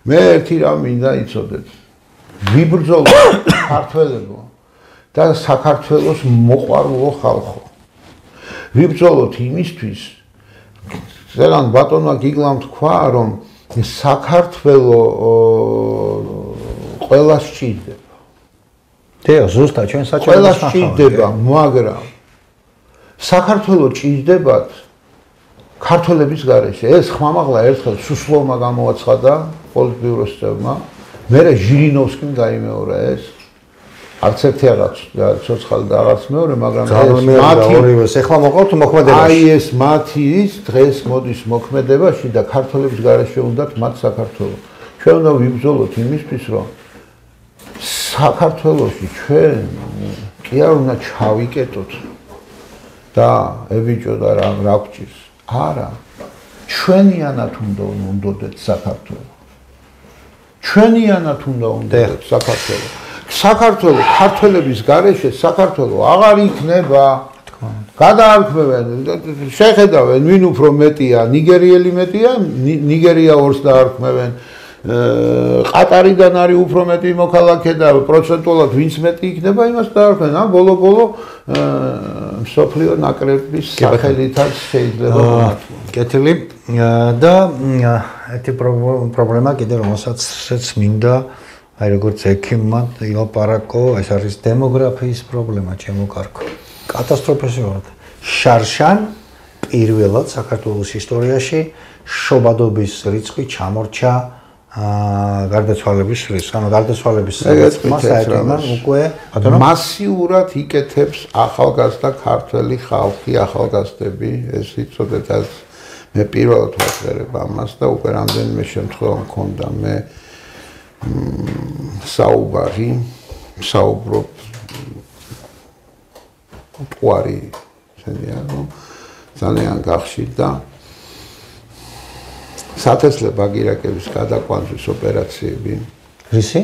მე ერთი რამ მინდა იცოდეთ. ვიბრძოლოთ ქართველებო და საქართველოს მოყვარულო ხალხო. ვიბრძოლოთ იმისთვის, ზეგან ბატონმა გიგლამ თქვა, რომ საქართველო ყველას სჭირდება. ზუსტად ჩვენ საჭიროა ყველას სჭირდება, მაგრამ საქართველო ჭირდებათ ქართველების გარეშე. ეს ხმამაღლა ერთხელ სუსლოვმა გამოაცხადა პოლიტბიუროს წევრმა, მერე ჟირინოვსკიმ გაიმეორა ეს. არც ერთი რაღაც ცოცხალი და რაღაც მეორე, მაგრამ ეს მათი ორივეს ეხლა მოყავთ მოქმედებაში. აი ეს მათი ის დღეს მოდის მოქმედებაში და ქართველების გარეშე უნდათ მათ საქართველო. ჩვენ უნდა ვიბრძოლოთ იმისთვის, რომ საქართველოში ჩვენ კი არ უნდა ჩავიკეტოთ და ებიჭო და რა გვჭირს. არა. ჩვენიანად უნდა უნდოდეთ საქართველო. ჩვენიანად უნდა უნდოდეთ საქართველო. საქართველო ქართველების გარეშე საქართველო აღარ იქნება. გადაარქმევენ, შეხედავენ ვინ უფრო მეტია, ნიგერიელი მეტია, ნიგერია ორს დაარქმევენ. ყატარიდან არის უფრო მეტი მოქალაქე და პროცენტულად ვინც მეტი იქნება, იმას დაარქმევენ. ბოლო-ბოლო მსოფლიო ნაკრების სახელითაც შეიძლება მომართვა. კეთილი და ერთი პრობლემა კიდე რომელსაც მინდა აი როგორც ექიმმა ილაპარაკო, ეს არის დემოგრაფიის პრობლემა, ჩემო კარგო. კატასტროფალურად. შარშან პირველად საქართველოს ისტორიაში შობადობის რიცხვი ჩამორჩა გარდაცვალების რიცხვს. ანუ გარდაცვალების რიცხვმა საერთოდ უკვე მასიურად იკეთებს ახალგაზრდა ქართველი ხალხი, ახალგაზრდები, ეს იცოდეთ, მე პირველად ვაწერებ ამას და უკვე რამდენიმე შემთხვევა მქონდა მე საუბრობ პუარი ძალიან გახშირდა სათესლე ბაგირაკების გადაკვანძვის ოპერაციები. რისი?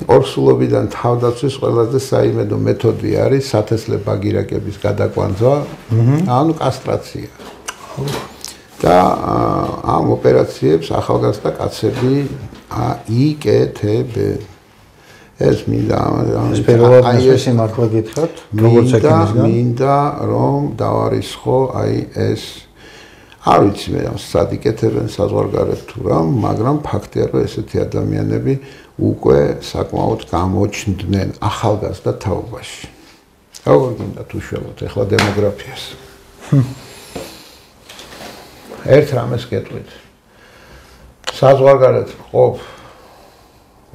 ორსულობიდან თავდაცვის ყველაზე საიმედო მეთოდი არის სათესლე ბაგირაკების გადაკვანძვა, ანუ კასტრაცია. და ამ ოპერაციებს ახალგაზრდა კაცები იკეთებენ. ეს მინდა ეს მართლა გითხრათ, როგორც ექიმისგან მინდა რომ დავარისხო აი ეს არ ვიცი მე სად იკეთებენ საზღვარგარეთ თუ რა, მაგრამ ფაქტია რომ ესეთი ადამიანები უკვე საკმაოდ გამოჩნდნენ ახალგაზრდა თაობაში. როგორ გინდა თუ შევოთ ახლა დემოგრაფიას. ერთ რამეს გეტყვით. საზღვარგარეთ ყოფ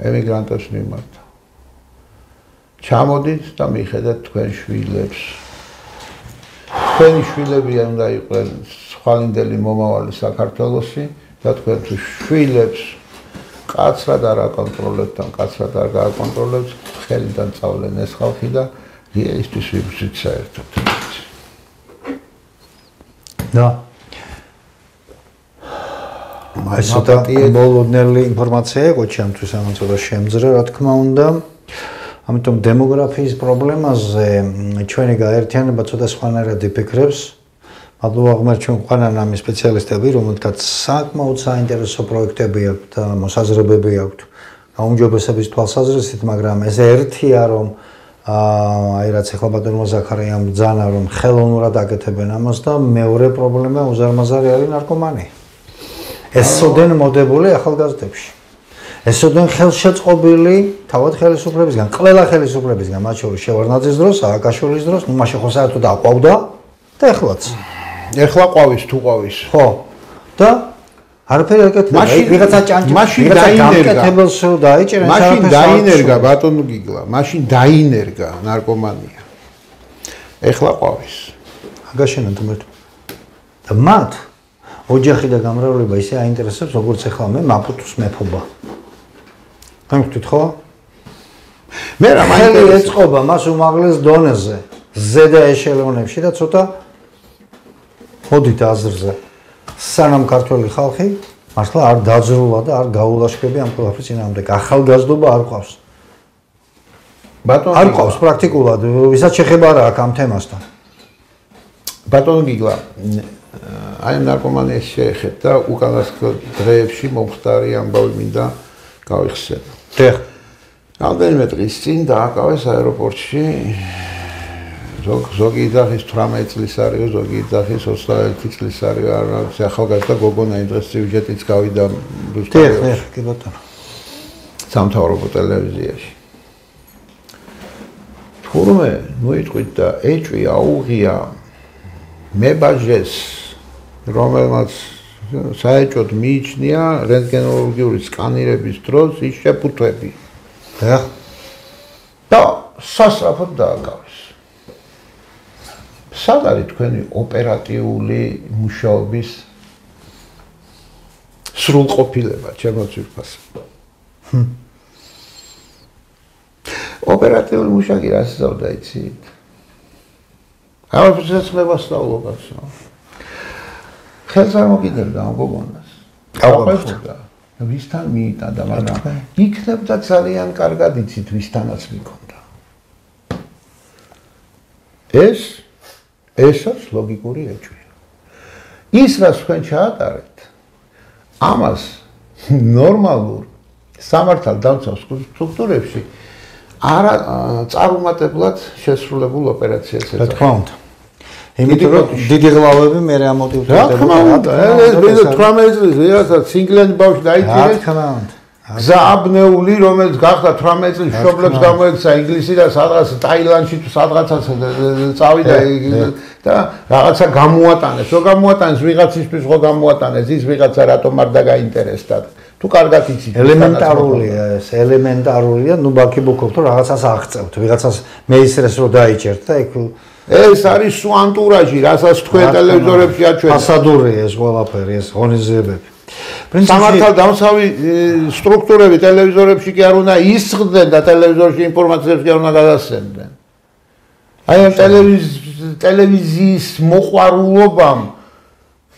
ემიგრანტებს მიმართ. ჩამოდით და მიხედეთ თქვენ შვილებს. თქვენი შვილები უნდა იყვნენ ხვალინდელი მომავალი საქართველოში და თქვენ თუ შვილებს კაცრად არ აკონტროლებთ და კაცრად არ გააკონტროლებთ, ხელიდან წავლენ ეს ხალხი და რეალისტის ვიბრძვით საერთოდ. და ეს ცოტა მოლოდნელი ინფორმაცია იყო ჩემთვის, ამან ცოტა შემძრე, რა თქმა უნდა. ამიტომ დემოგრაფიის პრობლემაზე ჩვენი გაერთიანება ცოტა სხვანაირად იფიქრებს. მადლობა ღმერთ ჩვენ ყანან ამის სპეციალისტები, რომელთაც საკმაოდ საინტერესო პროექტები აქვთ და მოსაზრებები აქვთ გაუმჯობესების თვალსაზრისით, მაგრამ ეს ერთია რომ აი რაც ახლა ბატონმა ზაქარიამ ბრძანა რომ ხელოვნურად აკეთებენ ამას და მეორე პრობლემა უზარმაზარი არის ნარკომანია. ესოდენ მოდებული ახალგაზრდებში. ესოდენ ხელშეწყობილი თავად ხელისუფლებისგან, ყველა ხელისუფლებისგან, მათ შორის შევარდნაძის დროს, სააკაშვილის დროს, ну მაშინ ხო საერთოდ აყვავდა და ეხლაც. ეხლა ყვავის თუ ყვავის. ხო. და არაფერი არ აკეთებდა. ვიღაცა ჭანჭი, ვიღაცა გამკეთებელს დაიჭერენ, მაშინ დაინერგა ბატონო გიგლა, მაშინ დაინერგა ნარკომანია. ეხლა ყვავის. აგაშენოთ მე. და მათ ოჯახი და გამრავლება ისე აინტერესებს, როგორც ეხლა მე მაპუტუს მეფობა. გამიგეთ ხო? მე რა მაინტერესებს ეწყობა მას უმაღლეს დონეზე, ზედა ეშელონებში და ცოტა მოდით აზრზე. სანამ ქართველი ხალხი მართლა არ დაძრულა და არ გაულაშქრები ამ ყველაფრის წინააღმდეგ. ახალგაზრდობა არ ყავს. ბატონო არ ყავს პრაქტიკულად, ვისაც შეხება რა აქ ამ თემასთან. ბატონო გიგლა აი ნარკომანიის შეეხეთ და უკანასკნელ დღეებში მომხდარი ამბავი მინდა გავიხსენო. დიახ. რამდენიმე დღის წინ დააკავეს აეროპორტში ზოგი იძახის 18 წლის არისო, ზოგი იძახის 21 წლის არის, რაღაც ახალგაზრდა გოგონა იმ დღეს სიუჟეტიც გავიდა რუსთაველში. კი ბატონო. სამთავრობო ტელევიზიაში. თურმე მოიტყვით და ეჭვი აუღია მებაჟეს, რომელმაც საეჭვოდ მიიჩნია რენტგენოლოგიური სკანირების დროს ის შეფუთვები. და სასწრაფოდ დააკავეს. სად არის თქვენი ოპერატიული მუშაობის სრულყოფილება, ჩემო ძვირფასებო? ოპერატიული მუშაკი რას იზავდა იცით? ამასაც მე ვასწავლობასო. ხელს არ მოგიდებდა ამ გოგონას. გავყვებოდა. ვისთან მიიტანდა, მაგრამ იქნებდა ძალიან კარგად იცით ვისთანაც მიქონდა. ესაც ლოგიკური ეჭვია. ის რაც თქვენ ჩაატარეთ, ამას ნორმალურ სამართალდამცავ სტრუქტურებში არა წარუმატებლად შესრულებულ ოპერაციას ეწევა. რა თქმა უნდა. იმიტომ რომ დიდი გლავები მე რა მოტივით რა თქმა უნდა, ეს 18 წლის ვიღაცა სინგლიანი ბავშვი დაიჭირეს. რა თქმა უნდა. გზა აბნეული, რომელიც გახდა 18 წლის მშობლებს გამოექცა ინგლისში და სადღაც ტაილანდში თუ სადღაცაც წავიდა და რაღაცა გამოატანეს. რო გამოატანეს ვიღაცისთვის ხო გამოატანეს, ის ვიღაცა რატომ არ დაგაინტერესდა. თუ კარგად იცით. ელემენტარულია ეს, ელემენტარულია, ნუ ბაქიბუქობთ რომ რაღაცას აღწევთ, ვიღაცას მეისრეს რო დაიჭერთ და იქ ეს არის სუ ანტურაჟი, რასაც თქვენ ტელევიზორებში აჩვენებთ. ფასადურია ეს ყველაფერი, ეს ღონისძიებები. სამართალდამცავი სტრუქტურები ტელევიზორებში კი არ უნდა ისხდნენ და ტელევიზორში ინფორმაციებს კი არ უნდა გადასცემდნენ. აი ამ ტელევიზიის მოყვარულობამ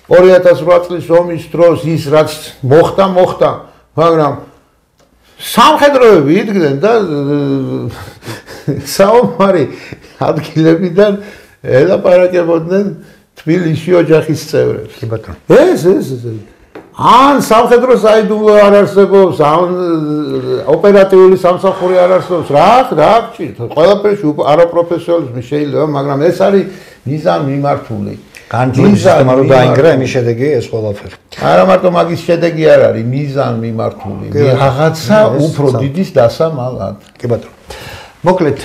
2008 წლის ომის დროს ის რაც მოხდა, მაგრამ სამხედროები იდგნენ და საომარი ადგილებიდან ელაპარაკებოდნენ თბილისში ოჯახის წევრებს. კი ბატონო. ეს ან სამხედრო საიდუმლო არ არსებობს, ან ოპერატიული სამსახური არ არსებობს, რა გჭირთ? ყველაფერში არაპროფესიონალიზმი შეიძლება, მაგრამ ეს არის მიზან მიმართული. განჯული სისტემა რო დაინგრა, იმის შედეგია ეს ყველაფერი. არა მარტო მაგის შედეგი არ არის, მიზან მიმართული. რაღაცა უფრო დიდის დასამალად. კი ბატონო. მოკლედ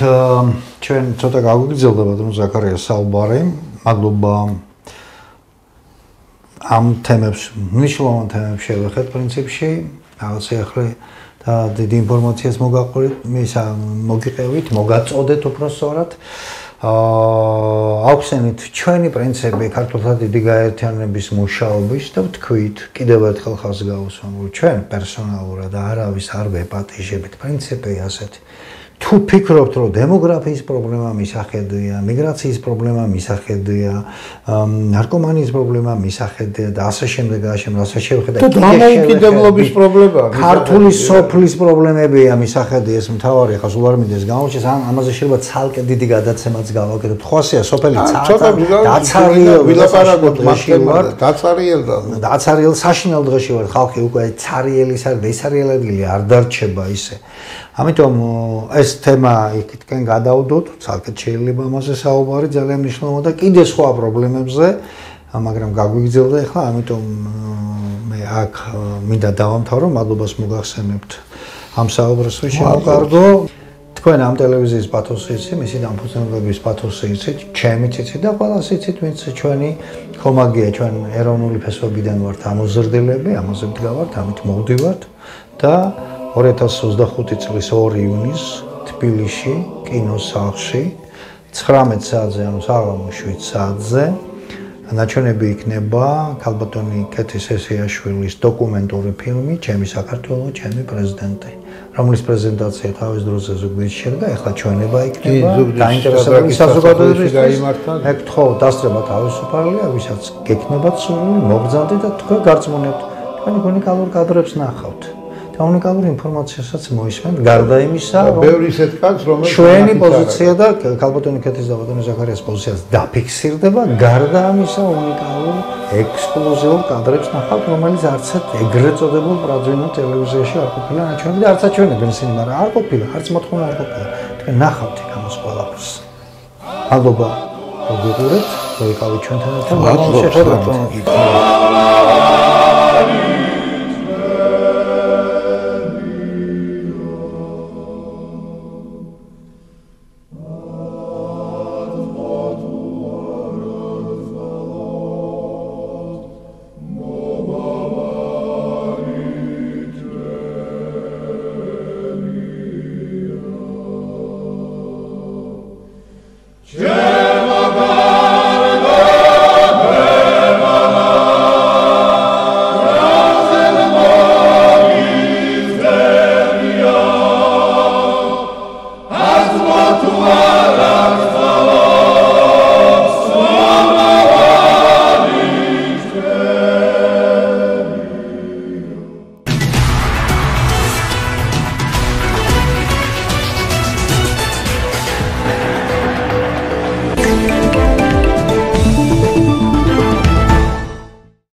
ჩვენ ცოტა გაგვიგრძელდა ბატონო ზაქარიას საუბარი. მადლობა ამ თემებს, მნიშვნელოვან თემებს შევეხეთ პრინციპში, რაღაცა ახლა და დიდი ინფორმაციას მოგიყევით, მოგაწოდეთ უბრალოდ. აუხსენით ჩვენი პრინციპი ქართულთა დიდი გაერთიანების მუშაობის და ვთქვით, კიდევ ერთხელ ხაზს გავუსვამ, ჩვენ პერსონალურად არავის არ ვეპატიჟებით, პრინციპი ასეთი. თუ ფიქრობთ, რომ დემოგრაფიის პრობლემა მისახედია, მიგრაციის პრობლემა მისახედია, ნარკომანიის პრობლემა მისახედია და ასე შემდეგ, ასე შევხედეთ. დამოუკიდებლობის პრობლემა. ქართული სოფლის პრობლემებია მისახედია, ეს მთავარი ხა სულ არ მინდეს გამოჩეს, ამაზე შეიძლება ცალკე დიდი გადაცემაც გავაკეთოთ. ხოსია სოფელი დაცარიელ ვილაპარაკოთ მასშტაბად, დაცარიელ საშინელ დღეში ვარ, ხალხი უკვე ცარიელის არ და ისარიელ ადგილი არ დარჩება ისე. ამიტომ ეს თემა იქითკენ გადავდოთ, ცალკე შეიძლება ამაზე საუბარი ძალიან მნიშვნელოვანია და კიდე სხვა პრობლემებზე, მაგრამ გაგვიგრძელდა ახლა, ამიტომ მე აქ მინდა დავამთავრო, მადლობას მოგახსენებთ ამ საუბრს შემოვყარდო. თქვენ ამ ტელევიზიის პათოსი იცით, მისი დამფუძნებლების პათოსი იცით, ჩემიც იცით და ყველას იცით, ვინც ჩვენი ხომაგია, ჩვენ ეროვნული ფესვებიდან ვართ ამოზრდილები, ამაზე ვდგავართ, ამით მოვდივართ და 2025 წლის 2 ივნისს თბილისში კინოსახლში 19 საათზე, ანუ საღამოს 7 საათზე ნაჩვენები იქნება ქალბატონი კეთის ესიაშვილის დოკუმენტური ფილმი „ჩემი საქართველო, ჩემი პრეზიდენტი“, რომლის პრეზენტაცია თავის დროზე ზუგდიდში შედგა, ახლა ჩვენება იქნება დაინტერესებული საზოგადოებისთვის გაიმართა. მე გთხოვ, დასწრება თავისუფალია, ვისაც გექნებათ სურვილი, მოგზავნეთ და თქვენ გარწმუნებთ, თქვენი უნიკალურ კადრებს ნახავთ. და უნიკალური ინფორმაციასაც მოისმენთ, გარდა იმისა, რომ ბევრი ისეთ კადრს, რომელიც ჩვენი პოზიცია და ქალბატონი კეთის და ბატონი ზაქარიას პოზიციაც დაფიქსირდება, გარდა ამისა უნიკალურ ექსკლუზიურ კადრებს ნახავთ, რომელიც არცეთ ეგრეთ წოდებულ პრაძვინო ტელევიზიაში არ ყოფილა ნაჩვენები და არც აჩვენებენ ისინი, მაგრამ არ ყოფილა, არც მოთხოვნა არ ყოფილა. თქვენ ნახავთ იქ ამას ყველაფერს. მადლობა რომ გიყურებთ, რომ იყავით ჩვენთან ერთად. მადლობა.